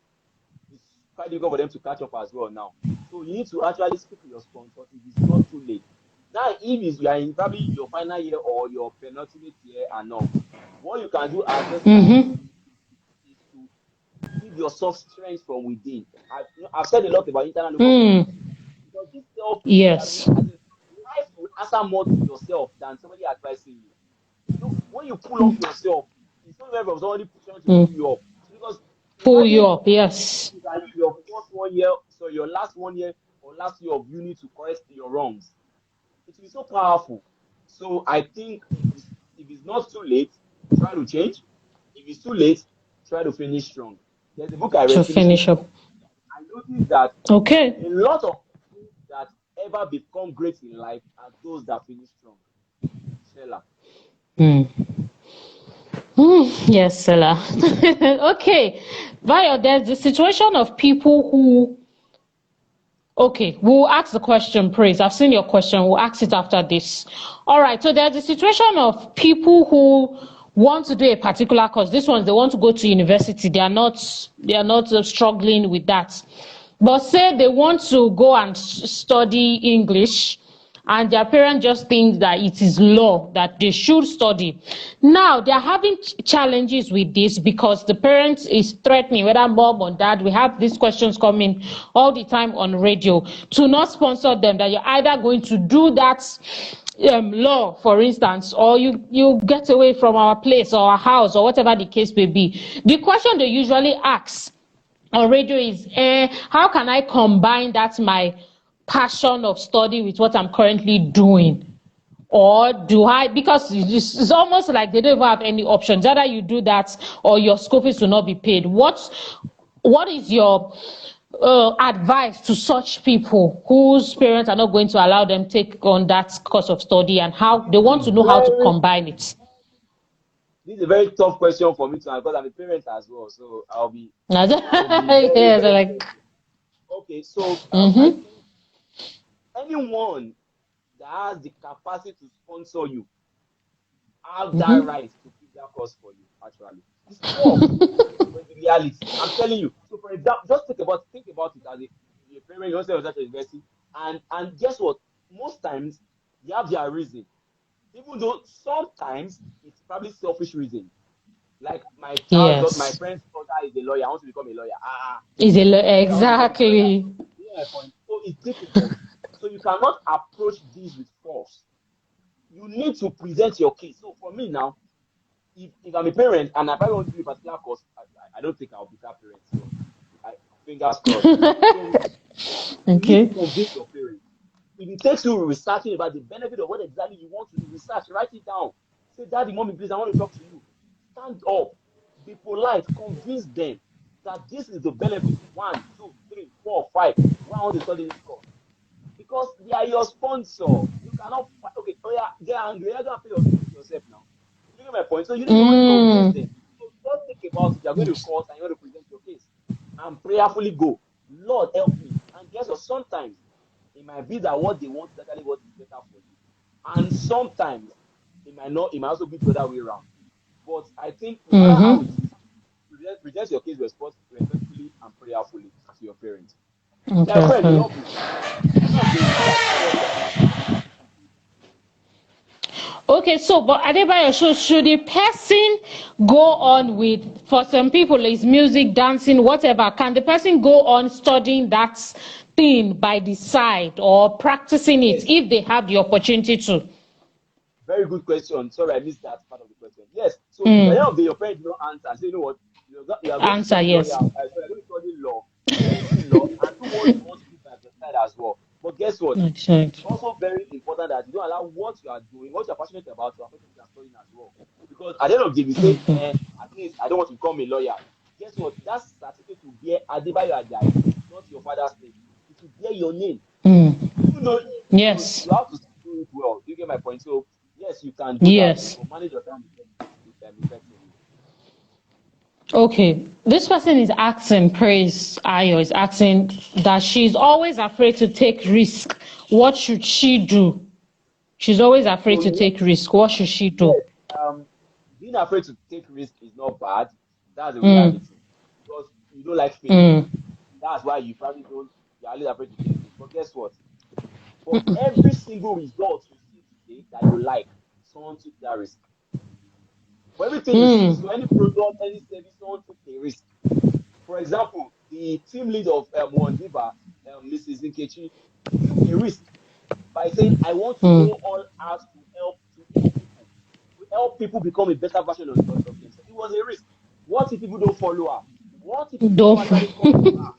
it's quite difficult for them to catch up as well now. So you need to actually speak to your sponsor if it's not too late. Now, if you are in probably your final year or your penultimate year and all, what you can do at this time is to give yourself strength from within. I've said a lot about internal local community because this self Yes. as in life will answer more to yourself than somebody advising you. When you pull up yourself, it's not very from somebody trying to pull you up. Because Pull you imagine up, yes. your first 1 year, so your last 1 year or last year of uni to correct your wrongs. It will be so powerful. So I think if it's not too late, try to change. If it's too late, try to finish strong. There's a book I To read, Finishing finish Strong. up. I noticed that Okay. a lot of people that ever become great in life are those that finish strong. Sheila. Yes, Stella. Okay. Vio, there's the situation of people who. Okay, we'll ask the question, Praise. I've seen your question. We'll ask it after this. All right. So there's the situation of people who want to do a particular course. This ones they want to go to university. They are not struggling with that. But say they want to go and study English, and their parents just think that it is law that they should study. Now they're having challenges with this because the parents is threatening, whether mom or dad. We have these questions coming all the time on radio, to not sponsor them, that you're either going to do that law, for instance, or you get away from our place or our house or whatever the case may be. The question they usually ask on radio is, how can I combine that my passion of study with what I'm currently doing? Or do I, because it's almost like they don't even have any options. Either you do that or your school fees will not be paid. What is your advice to such people whose parents are not going to allow them take on that course of study, and how they want to know how to combine it? This is a very tough question for me to answer because I'm a parent as well. So I'll be very, Yes, very like, careful. Okay, so I mm-hmm, think anyone that has the capacity to sponsor you have that mm-hmm. right to pick that course for you, actually. It's tough, but it's the reality. I'm telling you. So for example, just think about it as a parent, you want to start a university, and guess what? Most times they have their reason. Even though sometimes it's probably selfish reason. Like my Yes, friend's father is a lawyer. I want to become a lawyer. I want to become a lawyer. exactly. You know my point. So it's difficult. So you cannot approach this with force. You need to present your case. So for me now, if I'm a parent and I probably want to do a particular course, I don't think I'll be that parent. So I, fingers crossed. So you need to Okay. convince your parents. If it takes you researching about the benefit of what exactly you want to do, research, write it down. Say, Daddy, Mommy, please, I want to talk to you. Stand up, be polite, convince them that this is the benefit. 1, 2, 3, 4, 5. Why I want to study this course? Because they are your sponsor. You cannot okay, oh yeah, get angry. You're gonna pay your school fees yourself now. You get my point? So you need to always convince them. So just think about it. You're going to court and you're going to present your case. And prayerfully go. Lord help me. And guess what? Sometimes It might be that what they want is actually what is better for you. And sometimes it might also be the other way around. But I think no matter how it is, present your case respectfully and prayerfully to your parents. My friend, we Okay. love you. At the end of the day, you guys tell us what you want. Okay, so but Adebayo, so should the person go on with, for some people it's music, dancing, whatever, can the person go on studying that thing by the side or practicing it Yes, if they have the opportunity to? very good question. Sorry, I missed that part of the question. Yes, so if at the end Mm. of the day, your parents don't answer, say, you know what, you are going to Answer study lawyer, yes. sorry, you're going to study law, continue in law, and do what you want to do by the side as well. But guess what? It's Exactly. also very important that you don't allow what you are doing, what you're passionate about, to affect what you are studying as well. Because at the end of the day, we say, at least I don't want to become a lawyer. Guess what? That certificate will bear Adebayo Ajayi, not your father's name. It will bear your name. Mm. Even though so Yes. you have to do it well. Do you get my point? So yes, you can do that, Yes. but manage your time effectively. Okay, this person is asking, Praise Ayo is asking that she's always afraid to take risk. What should she do? She's always afraid So to take risk. What should she do? yes, being afraid to take risk is not bad. That's the Mm, reality because you don't like failing. mm, That's why you probably don't. You're always afraid to take risk. But guess what? For every single result you see today that you like, someone took that risk. For everything you see, mm, so any product, any service, someone took a risk. For example, the team lead of WONDIVA, Mrs. Nkechi, took a risk by saying, I want to mm. go all out to help people become a better version of themselves. It was a risk. What if people don't follow her? What if people Don't. don't actually come to her?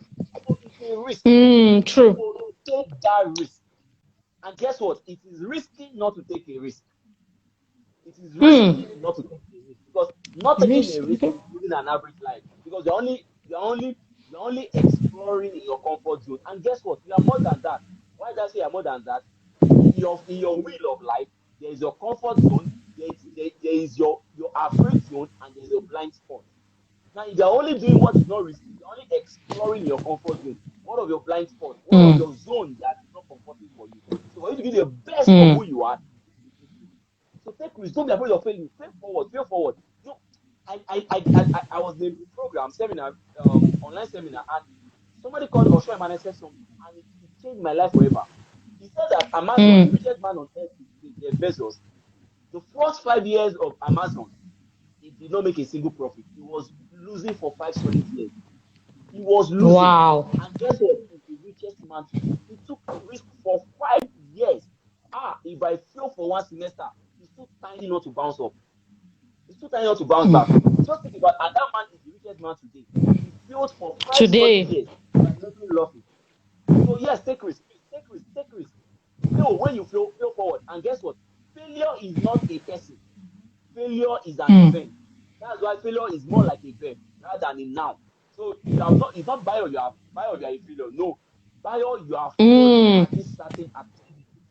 So it's a risk. True. So take that risk. And guess what? It is risky not to take a risk. It is Mm. risky not to take a risk because not taking a Risk. risk Okay. is living an average life because you're only exploring in your comfort zone. And guess what? You are more than that. Why did I say you're more than that? In your wheel of life, there is your comfort zone, there is your afraid zone, and there's your blind spot. Now, if you're only doing what is not risky, you're only exploring your comfort zone. What of your blind spot? What of Mm, your zone that is not comfortable for you? So for you to give the best of mm, who you are, you take risk. So take risk. Don't be afraid of failing. Fail forward. Fail forward. You know, I was in a program seminar, online seminar, and somebody called Osho and said something, and it changed my life forever. He said that Amazon, the mm, richest man on earth, is Jeff Bezos. The first 5 years of Amazon, he did not make a single profit. He was losing for 5 solid years. He was losing. wow. And guess what? He's the richest man today. He took risk for 5 years. If I fail for one semester, it's too tiny not to bounce up. It's too tiny not to bounce back. Just think about, and that man is the richest man today. He failed for 5 solid Today. years by making losses. So yes, take risk, please, take risk, take risk. Fail when you fail forward. And guess what? Failure is not a person. Failure is an Mm, event. That's why failure is more like a verb rather than a noun. So you have not, it's not bio you are a failure. No, bio you have failed mm, at this certain activity.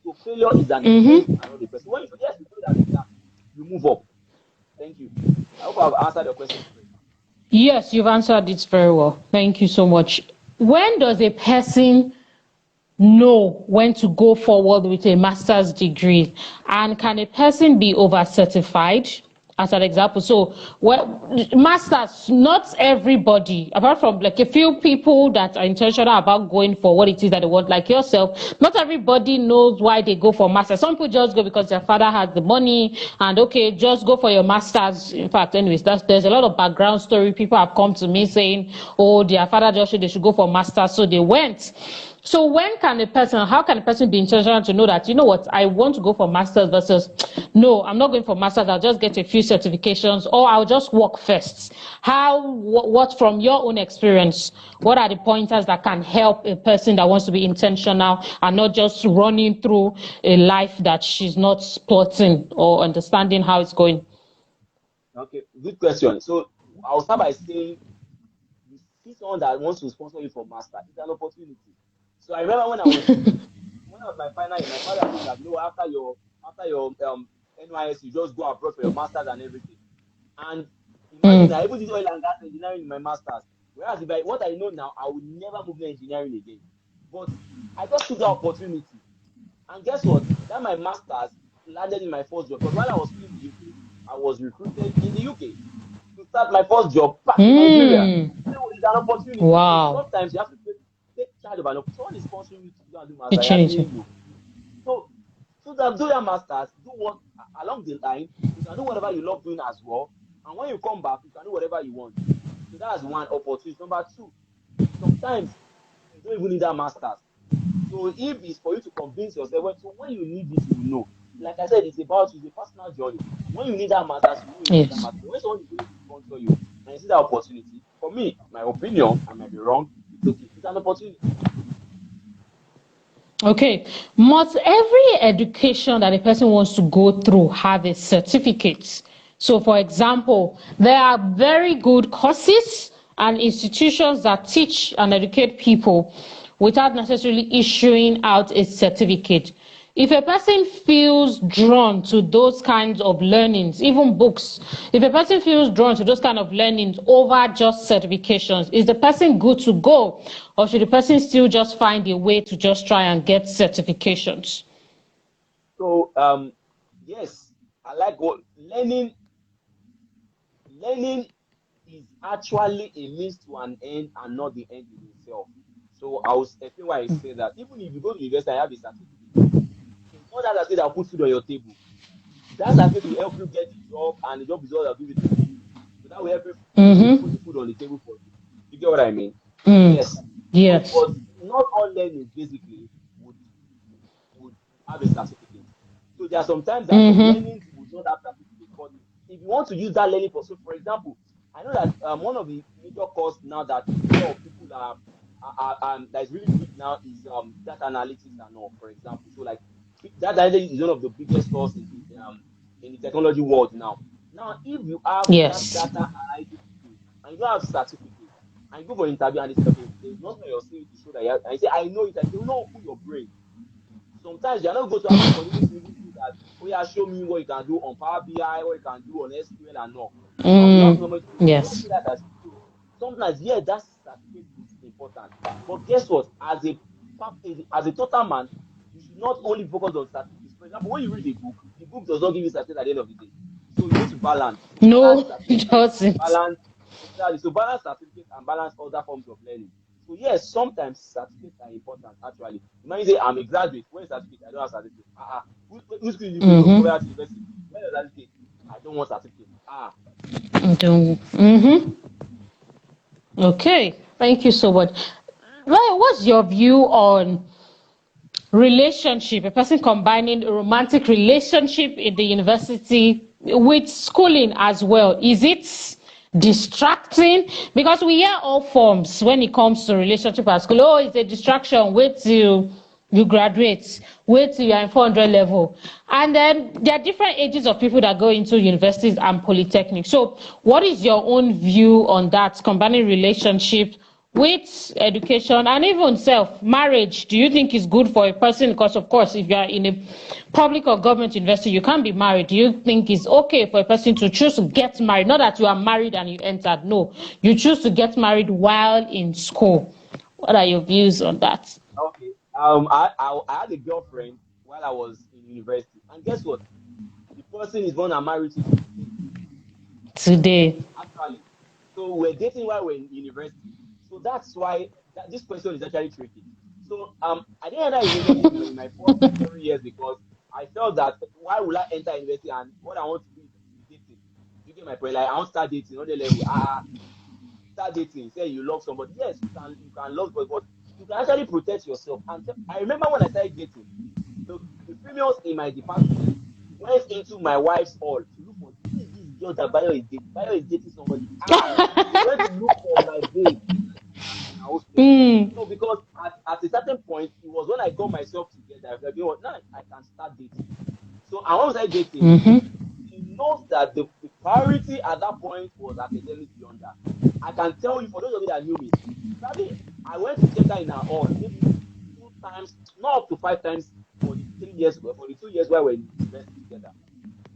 So failure is an event mm-hmm. and not a person. When you yes, you fail at this task, you move up. Thank you. I hope I've answered your question correctly. Yes, you've answered it very well. Thank you so much. When does a person know when to go forward with a master's degree, and can a person be over certified as an example? So well, masters, not everybody, apart from like a few people that are intentional about going for what it is that they want, like yourself, not everybody knows why they go for masters. Some people just go because their father has the money, and okay, just go for your masters. In fact, anyways, there's a lot of background story. People have come to me saying, oh, their father just said they should go for masters, so they went. So how can a person be intentional to know that, you know what, I want to go for masters versus, no, I'm not going for masters, I'll just get a few certifications, or I'll just work first. What from your own experience, what are the pointers that can help a person that wants to be intentional and not just running through a life that she's not plotting or understanding how it's going? Okay, good question. So I'll start by saying you see someone that wants to sponsor you for master, it's an opportunity. So I remember when I was my final year, my father told me that no, after your NYS, you just go abroad for your masters and everything. And imagine Mm, I even did oil and gas engineering in my masters. Whereas if what I know now, I will never move to engineering again. But I just took that opportunity. And guess what? That my master's landed in my first job. Because while I was still in the UK, I was recruited in the UK to start my first job back in Nigeria. So it's an opportunity. So Wow. sometimes you have to take charge of an opportunity. Someone is sponsoring you to go and do master. You're Opportunity. saying no. So that do your masters, do what along the line. You can do whatever you love doing as well. And when you come back, you can do whatever you want. So that's one opportunity. Number two, sometimes you don't even need that masters. So if it's for you to convince yourself, so when you need it, you will know. Like I said, it's a personal journey. When you need that masters, you know you need that Yes. masters. When someone is willing to sponsor you and you see that opportunity, for me, my opinion, I might be wrong, it's okay. It's an opportunity. Okay. Must every education that a person wants to go through have a certificate? So, for example, there are very good courses and institutions that teach and educate people without necessarily issuing out a certificate. If a person feels drawn to those kinds of learnings, even books, if a person feels drawn to those kind of learnings over just certifications, is the person good to go? Or should the person still just find a way to just try and get certifications? So yes, I like what learning is actually a means to an end and not the end in itself. So I will explain why I say that. Even if you go to university and have a certificate, it's not that certificate that will put food on your table. That certificate will help you get the job, and the job is all that will give you the food. So that will help you put Mm-hmm. the food on the table for you. You get what I mean? Mm. Yes. So, Yes. but not all learning basically would would have a certificate. So there are sometimes that some Mm-hmm. learnings would not have certificate. But if you want to use that learning for, so for example, I know that one of the major course now that a lot of people that is really big now is data analytics and all. For example, so like data analytics is one of the biggest course in the technology world now. Now, if you have that Yes. data analytics skill and you don't have certificate and you go for an interview and they say, okay, there's nothing on your CV to show that you have, and you say, I know it, and they will not open your brain. Sometimes you're not going to ask you for this single thing that, oh yeah, show me what you can do on Power BI, what you can do on SQL and all. Now you have Mm. somebody to, they don't see Yes. that as so. Sometimes, yeah, that certificate is important. But guess what? As a total man, you should not only focus on certificates. For example, when you read a book, the book does not give you certificate at the end of the day. So you need to balance. Balance No, it certificate and doesn't. balance exactly. So balance certificate and balance other forms of learning. So yes, sometimes certificates are important. Actually, you might say I'm a graduate. Where's certificate? I don't have certificate. Who's school did you go to? Go Mm-hmm. back to university. Where's the certificate? I don't want certificate. Don't. Mm-hmm. Okay. Thank you so much. Well, what's your view on relationship, a person combining a romantic relationship in the university with schooling as well? Is it distracting? Because we hear all forms when it comes to relationship at school. Oh, it's a distraction. Wait till you graduate. Wait till you're in 400 level. And then there are different ages of people that go into universities and polytechnics. So what is your own view on that, combining relationship with education and even self marriage? Do you think is good for a person? Because of course, if you are in a public or government university, you can't be married. Do you think it's okay for a person to choose to get married? Not that you are married and you entered. No, you choose to get married while in school. What are your views on that? Okay. I had a girlfriend while I was in university, and guess what? The person is one I'm married to today. Today? Actually, so we're dating while we're in university. So that's why this question is actually tricky. So I didn't enter a relationship in my first 3 years because I felt that why would I enter university and what I want to do is dating. You get my point? Like I want to start dating on the level. Start dating. Say you love somebody. Yes, you can love somebody, but you can actually protect yourself. And I remember when I started dating, the females in my department went into my wife's hall to look for who is this girl that Bayo is dating. Bayo is dating somebody. They went to look for my babe in our hostel. Mm. So because at a certain point, it was when I got myself together. I was like, you know what, now I can start dating. So and when was I dating? Mm-hmm. She knows that the priority at that point was academics beyond that. I can tell you, for those of you that knew me, probably I went to check her in her hall maybe 2 times, not up to 5 times for the 3 years, for the 2 years while we're in university together.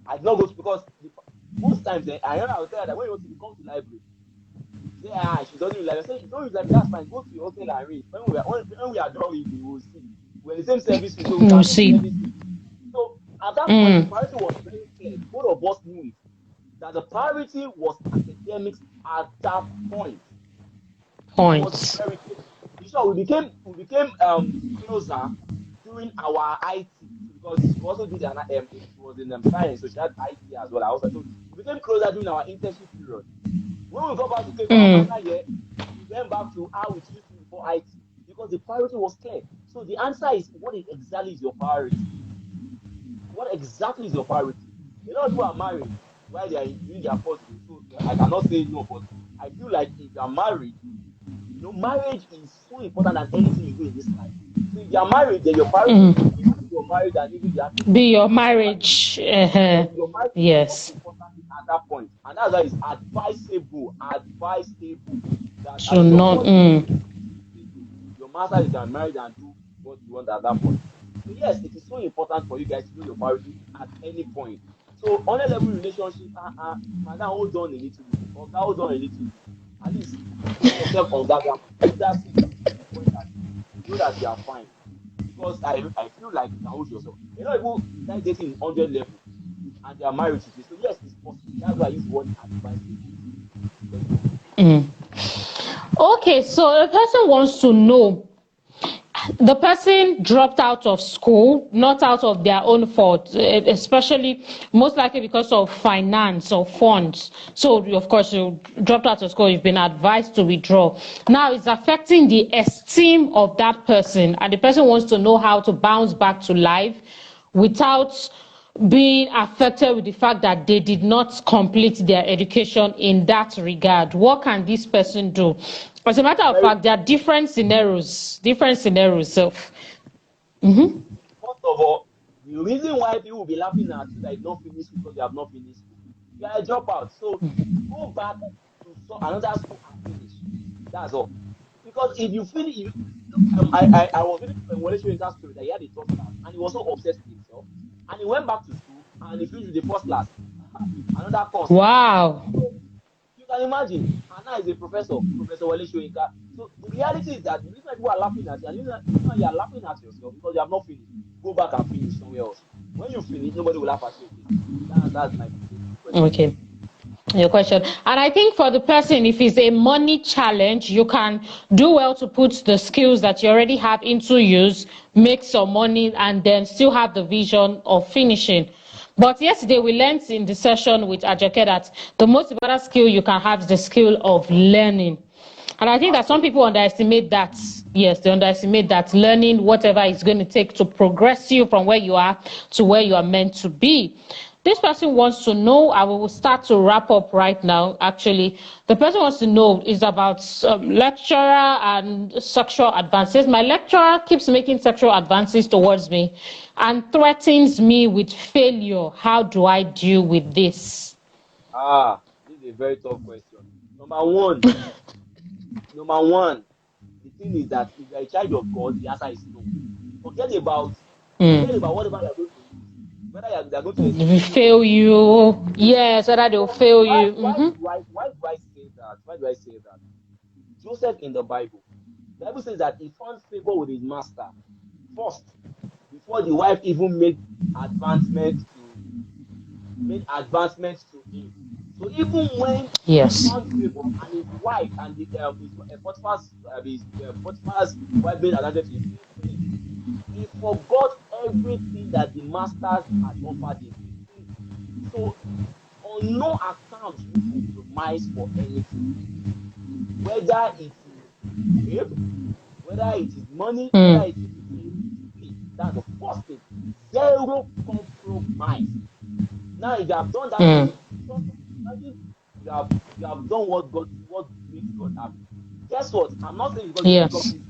I did not go to, because most times I remember I would tell her that when you want to come to library, say, she doesn't like. I say, you don't use like that's fine. Go to your hotel and read. When we are done reading, we'll see. We're in the same service, so we We'll can read see. everything. So at that point, the Mm. priority was very clear. Both of us knew it. That the priority was academics at that point. It was Points. very clear. In short, we became closer during our IT. So because she also did she was in science, so she had IT as well. I also so we became closer during our internship period. When we got back to K for our Mm. final year, we went back to how it used to be before IT because the priority was clear. So the answer is exactly is your priority? What exactly is your priority? A lot of people are married while they are doing their first school. So I cannot say no, but I feel like if you are married, marriage is so important than anything you do in this life. So if you are married, then your priority should Mm. be your marriage and even the Be academics. your Right? marriage. Your marriage is the most Yes. important thing at that point. And that's why it's advisable that To at least your not. first 2 years Mm. your master you can marry and do what you want at that point. So yes, it is so important for you guys to know your priority at any point. So on a level relationship, madam, hold on a little bit, or hold on a little bit. At least put yourself on that ground, put that safety pin to the point that you know that you are fine. Because I feel like you can hold yourself. A lot of people start dating in 100 level and they are married today. So yes, it's possible. That's why I use the word advisable. Thank you. Mm. Okay, so a person wants to know the person dropped out of school, not out of their own fault, especially most likely because of finance or funds. So, of course, you dropped out of school, you've been advised to withdraw. Now, it's affecting the esteem of that person, and the person wants to know how to bounce back to life without being affected with the fact that they did not complete their education in that regard. What can this person do? As a matter of Very fact, there are different scenarios. So, First of all, the reason why people will be laughing at you that you don't finish school because you have not finished school, you are a dropout. So go back to another school and finish. That's all. Because if you finish, I was reading Wole Soyinka's story that he had a third class and he was so obsessed with himself, and he went back to school and he finished with the first class, another course. wow. So you can imagine, Anna is a professor, Professor Wole Soyinka. So the reality is that the reason why people are laughing at you, and the reason why you are laughing at yourself because you have not finished. Go back and finish somewhere else. When you finish, nobody will laugh at you again. That's my question. Okay. Your question. And I think for the person, if it's a money challenge, you can do well to put the skills that you already have into use, make some money, and then still have the vision of finishing. But yesterday we learned in the session with Ajake that the most important skill you can have is the skill of learning. And I think that some people Absolutely. underestimate that. Yes, they underestimate that learning whatever it's going to take to progress you from where you are to where you are meant to be. This person wants to know, and we will start to wrap up right now. Actually, the person wants to know is about lecturer and sexual advances. My lecturer keeps making sexual advances towards me and threatens me with failure. How do I deal with this? This is a very tough question. Number one, number one, the thing is that if you're a child of God, the answer is no. Forget about forget Mm. about whatever you're going to lose. Whether they're going to If we exclude you or fail you, yes, whether they'll because fail you. Mm-hmm. why do I say that? Why do I say that? Joseph in the Bible says that he found favor with his master first before the wife even advancement to made advancements to him. So even when he Yes. found favor and his wife and Potiphar's wife made advantage to him, he forgot everything that the masters had offered him. So on no account should you compromise for anything, whether it is babe, whether it is money, whether Mm. it is please. That's the first thing. Zero compromise. Now, if you have done that Mm. thing, trust me, imagine you have done what makes God happy. Guess what? I'm not saying because it will become Yes. easy.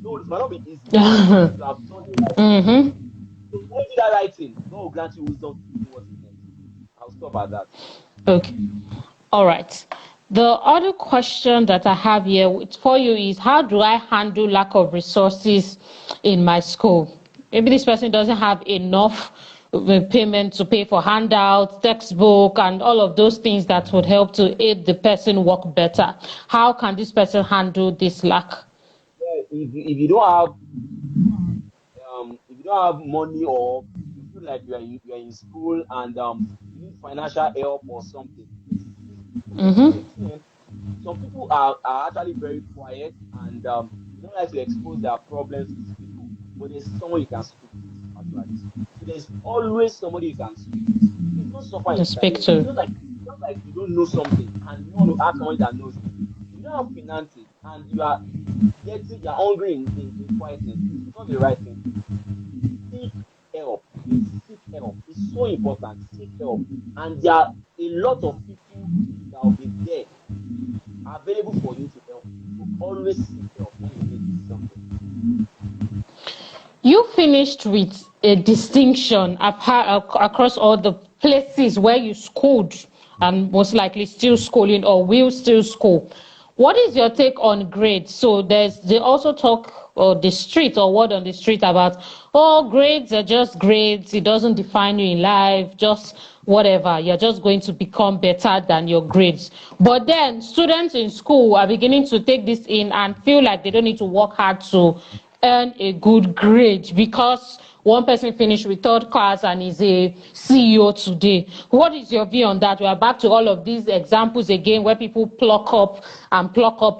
No, it might not be easy, but if you have done the right thing, Mm-hmm. so when you do that right thing, God will grant you wisdom to do what is next. I'll stop at that. Okay. All right. The other question that I have here for you is how do I handle lack of resources in my school? Maybe this person doesn't have enough payment to pay for handouts, textbook, and all of those things that would help to aid the person work better. How can this person handle this lack? Yeah, if you don't have if you don't have money, or you feel like you're in school and you need financial help or something, some people are actually very quiet, and they don't like to expose their problems with people. But there's someone you can speak with actually. So there's always somebody you can speak with. Please don't suffer in To speak silence. to. Just like you don't know something and you want to ask somebody that knows it. If you don't have finances and you're hungry in quietness, it's not the right thing to do. Seek help. Please seek help. It's so important. Seek help. And there are a lot of people that will be there available for you to help you. So always seek help when you need something. You finished with a distinction across all the places where you schooled and most likely still schooling or will still school. What is your take on grades? So they also talk or the street or word on the street about, oh, grades are just grades. It doesn't define you in life. Just whatever. You're just going to become better than your grades. But then students in school are beginning to take this in and feel like they don't need to work hard to earn a good grade because one person finished with third class and is a CEO today. What is your view on that? We are back to all of these examples again where people pluck up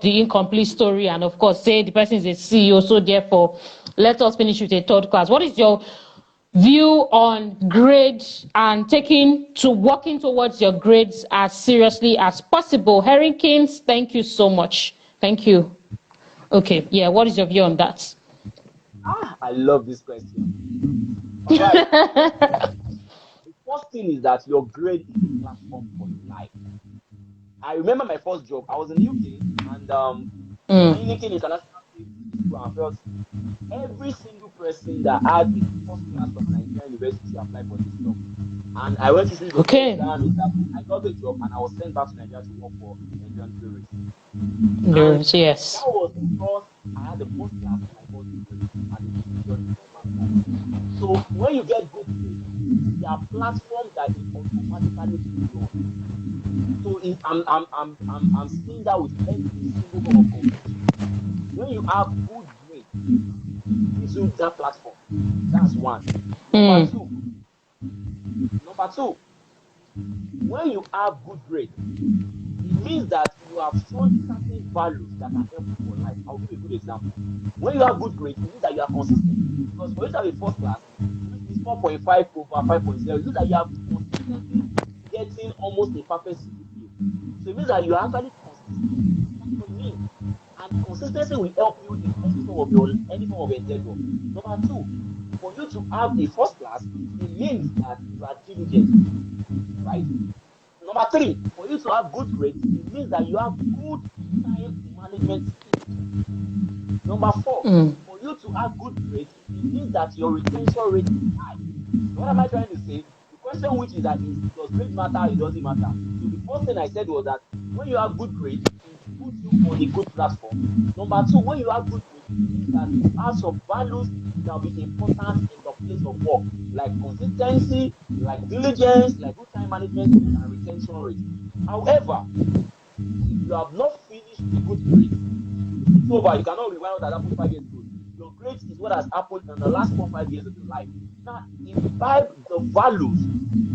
the incomplete story and of course say the person is a CEO, so therefore let us finish with a third class. What is your view on grades and working towards your grades as seriously as possible? Herringkins, thank you so much. Thank you. Okay, yeah, what is your view on that? I love this question. All right. The first thing is that your grade is a platform for life. I remember my first job. I was in the UK and Heineken International came to the school and felt every single person that had a first class from Nigerian university applied for this job. And I went through the Okay. exam, interview, I got the job, and I was sent back to Nigeria to work for Nigerian breweries. And Yes. that was because I had the first class in my first degree and a distinction in my master's. So when you get good grades, there are platforms that it automatically puts you on. So I'm seeing that with every single form of competition. When you have good grades, it gives you that platform. That's one. Number two, number two, when you have good grades, it means that you have shown certain values that can help you for life. I'll give you a good example. When you have good grades, it means that you are consistent. Because for you to have a first class, which is 4.5 over 5.0, it means that you are consistently getting almost a perfect CGPA. So it means that you are actually consistent. That's what it means. And consistency will help you in any form of endeavor. Number two, for you to have a first class, it means that you are diligent, right? Number three, for you to have good grades, it means that you have good time management skills. Number four, for you to have good grades, it means that your retention rate is high. So what am I trying to say? The question which is that does grade matter? It doesn't matter. So the first thing I said was that when you have good grades, it puts you on a good platform. Number two, when you have good grades, it means that you have some values that will be important in the place of work, like consistency, like diligence, like good time management skills, and retention rate. However, if you have not finished with a good grade, it's over. You cannot rewind what has happened 5 years ago. Your grades is what has happened in the last 4 5 years of your life. Now, imbibe the values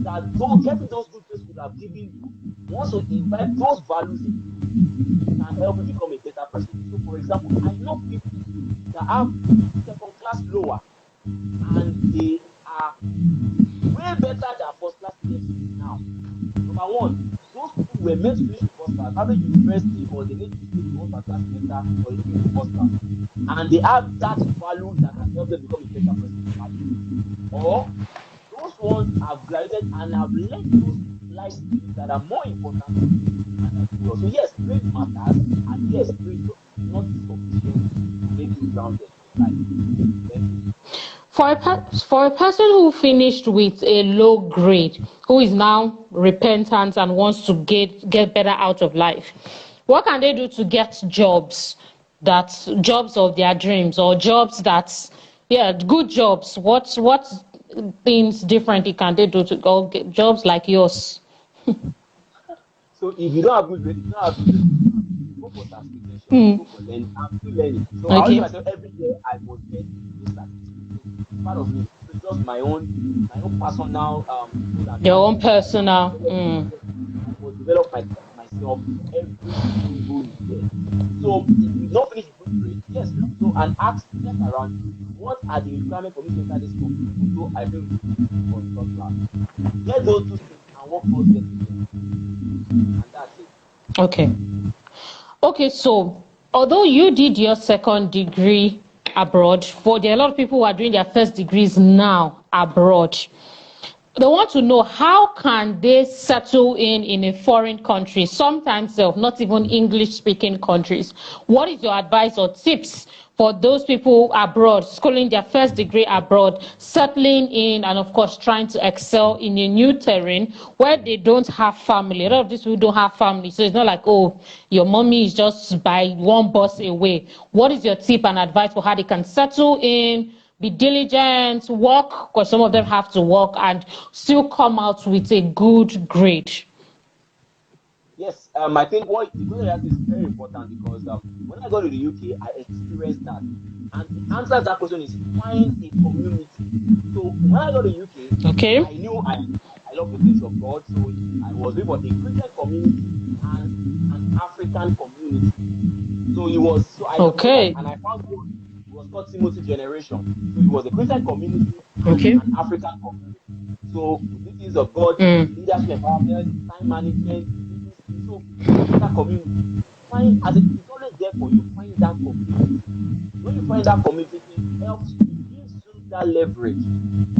that getting those good grades would have given you. Once you imbibe those values in you, it can help you become a better person. So, for example, I know people that have second class lower and they are way better than first class students now. Number one, those people were meant to finish with first class, either university or they need to stay for 1 particular semester or they finish with first class. And they have that value that can help them become a better person in life. Or those ones have graduated and have learned those life skills that are more important to you and that do well. So yes, grade matters, and yes, grade is not sufficient to make you grounded in life. Thank you. For a person who finished with a low grade, who is now repentant and wants to get better out of life, what can they do to get jobs of their dreams or jobs that Yeah, good jobs. What things differently can they do to go get jobs like yours? So if you don't have good, if you don't have good reputation, go for certification, go for learning. I'm still learning. So I always tell Okay. myself every year I must get a new certificate. So it's part of me. So it's just my own personal goal and Your own target that I personal. develop. Yes, I must develop myself every single year. So if you don't finish with good grade, yes. So and ask, check around you. What are the requirements for me to enter this company? Even though I failed with GCSE or in third class, get those two things and work towards getting them, and that's it. Okay. Okay, so although you did your second degree abroad, for there are a lot of people who are doing their first degrees now abroad. They want to know how can they settle in a foreign country, sometimes not even English speaking countries. What is your advice or tips for those people abroad, schooling their first degree abroad, settling in, and of course trying to excel in a new terrain where they don't have family? A lot of these people don't have family, so it's not like, oh, your mommy is just by one bus away. What is your tip and advice for how they can settle in, be diligent, work, because some of them have to work, and still come out with a good grade? Yes, I think what the question you asked is very important because when I got to the UK, I experienced that. And the answer to that question is find a community. So when I got to the UK, Okay. I knew I love the things of God. So I was looking for a Christian community and an African community. So it was so I so like Okay. and I found one. It was called Timothy Generation. So it was a Christian community and Okay. an African community. So we do things of God, Mm. leadership empowerment, time management, leading skills. So go to that community. It's always there for you. Find that community. When you find that community, it helps you, it gives you that leverage.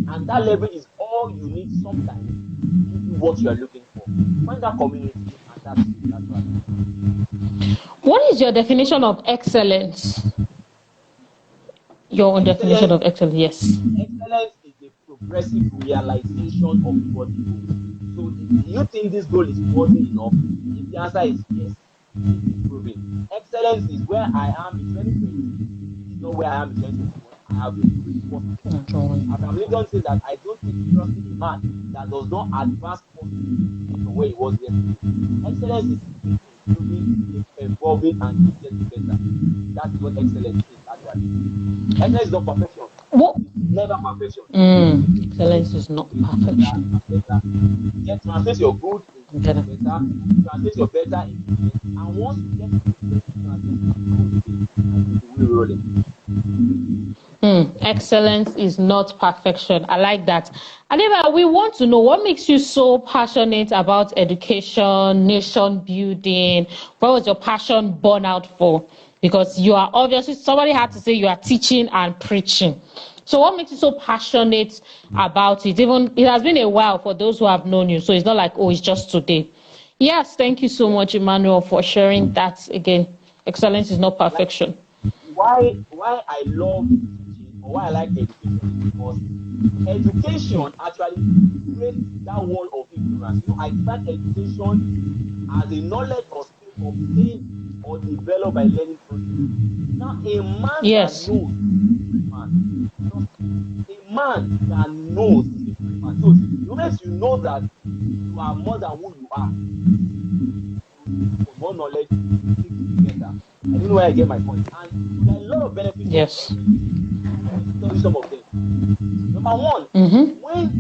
And that leverage is all you need sometimes to give you what you are looking for. Find that community, and that's it, actually. What is your definition of excellence? Your own definition Excellence of excellence, yes. Excellence is the progressive realization of worthy goals. So, do you think this goal is worthy enough? If the answer is yes, keep improving. Excellence is where I am in 2020 is not where I am in 2021. I have increased positively. Abraham Lincoln says that I don't take seriously a man that does not advance positively today from where he was yesterday. Excellence is keep improving, keep evolving, and keep getting better. That is what excellence is actually. Excellence is not perfection. What? It's never perfection. It's always Excellence is not improving better perfection. and better. Translate your good into Better. better, translate your better into best. And once you get to the best, translate it to good again and keep the wheel rolling. Excellence is not perfection. I like that. Adebayo, we want to know what makes you so passionate about education, nation building. What was your passion born out for? Because you are obviously, somebody had to say you are teaching and preaching. So what makes you so passionate about it? Even it has been a while for those who have known you, so it's not like, oh, it's just today. Yes, thank you so Yes. much, Emmanuel, for sharing that again. Excellence is not Like perfection. why I love teaching or why I like education is because education actually breaks that wall of ignorance. I define education as a knowledge or skill obtained or developed by learning process. Now, a man that Yes. knows is a free man. Trust me. A man that knows is a free man. So the moment you know that you are more than who you are, you look for more knowledge to take you better. I don't know where I get my point. And so there are a lot of benefits of Yes. education. Let me tell you some of them. Number one, Mm-hmm. when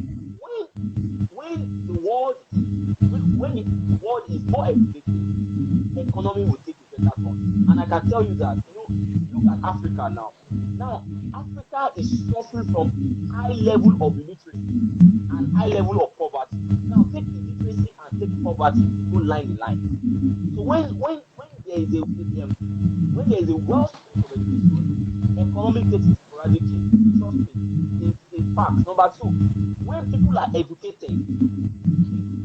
when the world is when the world is more educated, the economy will take a better turn. And I can tell you that, look at Africa now. Now, Africa is suffering from high level of illiteracy and high level of poverty. Now, take illiteracy and take poverty, they go line in line. So when there is a well space of education, economy takes a sporadic change. Trust me, it's a fact. Number two, when people are educated,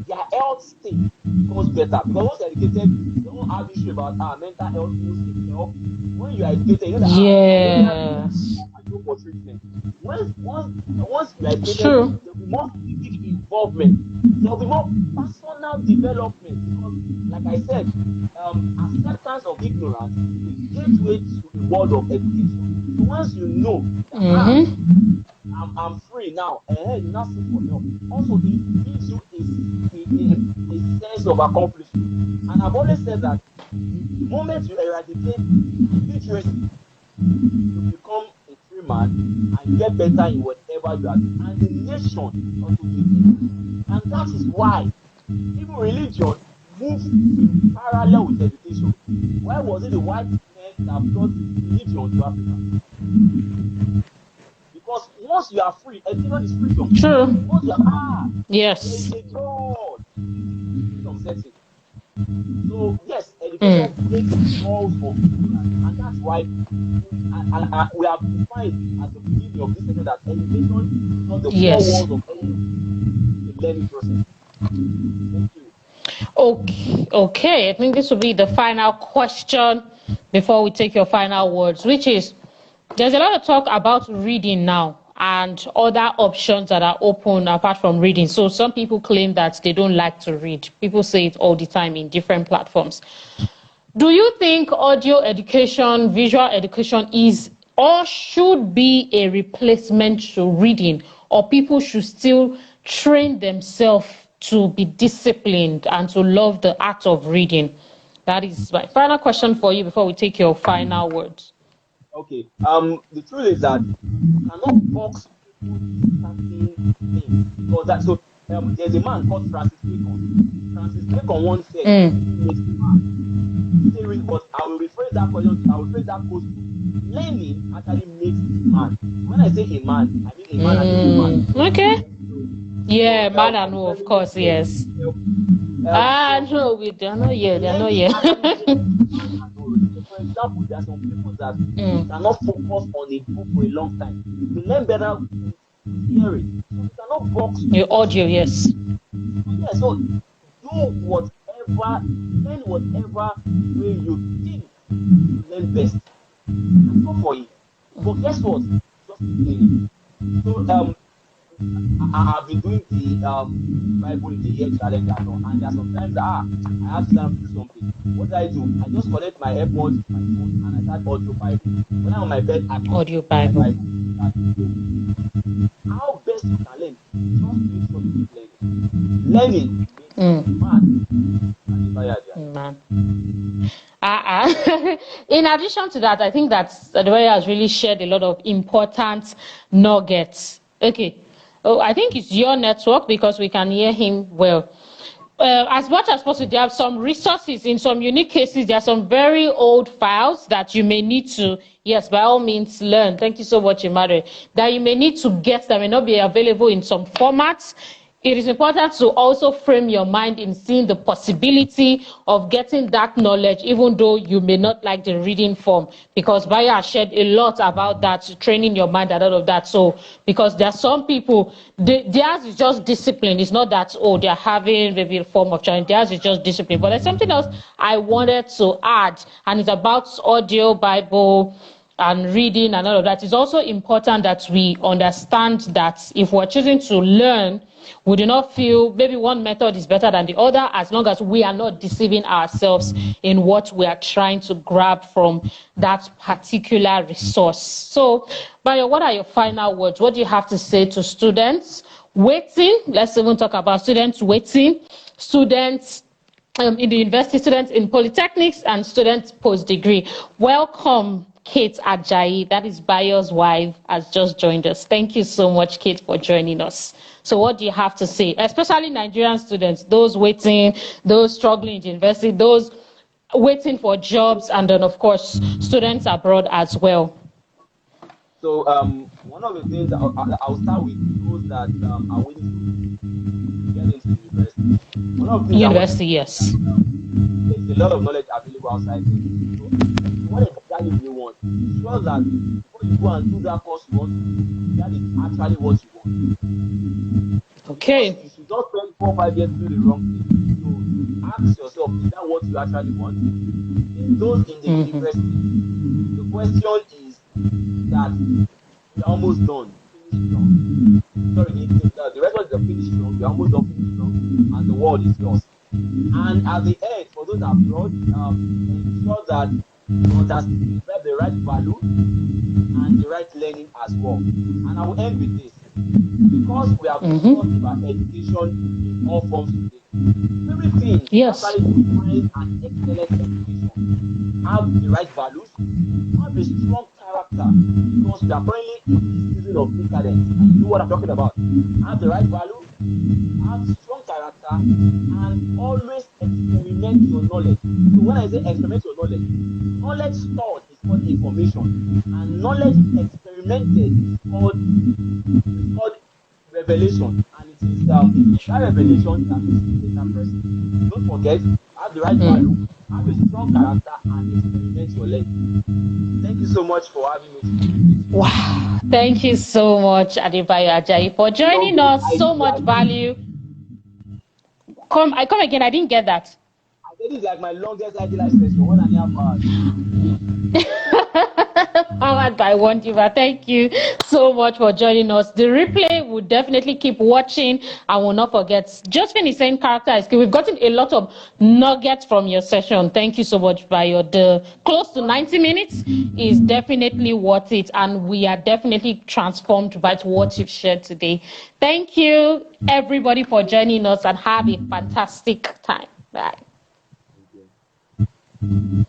their health state becomes better because once you're educated, you don't have issue about mental health, you will seek help. When you are educated, you know that I don't have this, Yes. I go for treatment. Once you are It's educated, true. there will be more civic involvement. there will be more personal development because, like I said, acceptance of ignorance is the gateway to a world of education. So once you know that I'm free now, you now seek for help. Also, it gives you a sense of accomplishment. And I've always said that the moment you eradicate illiteracy, you become a free man and get better in whatever you are doing. And the nation also gains benefit. And that is why even religion moves in parallel with education. Why was it the white men that brought religion to Africa? Because once you are free, education is freedom. True. Once you are there Yes. is a God, freedom sets in. So yes, education breaks the walls of ignorance, and that's why we have defined at the beginning of this session that education is not the four Yes. walls of any institution; it's a learning process. Thank you. Okay. Okay. I think this will be the final question before we take your final words, which is there's a lot of talk about reading now and other options that are open apart from reading. So some people claim that they don't like to read. People say it all the time in different platforms. Do you think audio education, visual education is or should be a replacement to reading, or people should still train themselves to be disciplined and to love the art of reading? That is my final question for you before we take your final words. Okay. The truth is that you cannot box people in certain things because that. So there's a man called Francis Bacon. Francis Bacon once said, "Reading makes a man." He didn't really, but I will rephrase that question. I will rephrase that quote to learning actually makes a man. When I say a man, I mean a man and a woman. Okay. So, Yeah, so man and for the woman, of feminist course, here, yes. so No, they are not here. They are not learning here. actually makes a man an orator. So, for example, there are some people that they cannot focus on a book for a long time. They learn better with hearing. So you cannot box Your such audio, people. yes. So yeah, so learn whatever way you think you learn best, and go for it. But guess what? Just keep learning. So I've been doing the Bible in a year challenge and all, and there are sometimes I have to stand do something. What do? I just connect my AirPods to my phone and I start audio Bible. When I'm on my bed, I Audio continue my Bible. Bible. So how best you can learn, just make sure you keep learning. Learning makes a man. Adebayo Ajayi. Man. In addition to that, I think that Adebayo has really shared a lot of important nuggets. Okay. Oh, I think it's your network because we can hear him well. As much as possible, there are some resources. In some unique cases, there are some very old files that you may need to, yes, by all means, learn. Thank you so much, Imade. That you may need to get, that may not be available in some formats. It is important to also frame your mind in seeing the possibility of getting that knowledge, even though you may not like the reading form, because Bayo has shared a lot about that, training your mind and all of that. So, because there are some people, theirs is just discipline. It's not that, oh, they're having maybe a form of training. Theirs is just discipline. But there's something else I wanted to add, and it's about audio Bible and reading and all of that. It's also important that we understand that if we're choosing to learn, we do not feel maybe one method is better than the other, as long as we are not deceiving ourselves in what we are trying to grab from that particular resource. So, Bayo, what are your final words? What do you have to say to students waiting? Let's even talk about students waiting, students in the university, students in polytechnics, and students post-degree. Welcome, Kate Ajayi, that is Bayo's wife, has just joined us. Thank you so much, Kate, for joining us. So what do you have to say, especially Nigerian students, those waiting, those struggling in university, those waiting for jobs, and then, of course, students abroad as well? So one of the things I'll start with those that are waiting to get into the university. One of the things I want to University, say is that yes. there's a lot of knowledge available outside there. So what exactly do you want? Ensure that before you go and do that course you want to do, that is actually what you want. Because Okay. you should not spend 4 or 5 years to do the wrong thing. So ask yourself, is that what you actually want? Then those in the university, the question is that we are almost done. Finish strong. sorry, the rest of the finish strong. We're almost done finish strong, and the world is yours. And at the end, for those abroad, ensure that you understand the right value and the right learning as well. And I will end with this. Because we have discussed about education in all forms today, three things Yes. actually define an excellent education. Have the right values, have a strong character, because we are currently in this season of decadence, and you know what I'm talking about. Have the right value, have strong character, and always experiment your knowledge. So when I say experiment your knowledge stored is called information, and knowledge experimented is called revelation, and it is that revelation that makes you a better person. So don't forget, have the right value, have a strong character, and experiment your learning. Thank you so much for having me today. Wow. Thank you so much, Adebayo Ajayi, for joining Longest us. So ID much like value. Come again. I didn't get that. I said this is like my longest ID live session, 1.5 hours. Powered by WONDIVA. Thank you so much for joining us. The replay will definitely keep watching and will not forget. Just finish saying character is key. We've gotten a lot of nuggets from your session. Thank you so much, Bayo. The close to 90 minutes is definitely worth it, and we are definitely transformed by what you've shared today. Thank you, everybody, for joining us, and have a fantastic time. Bye. Thank you.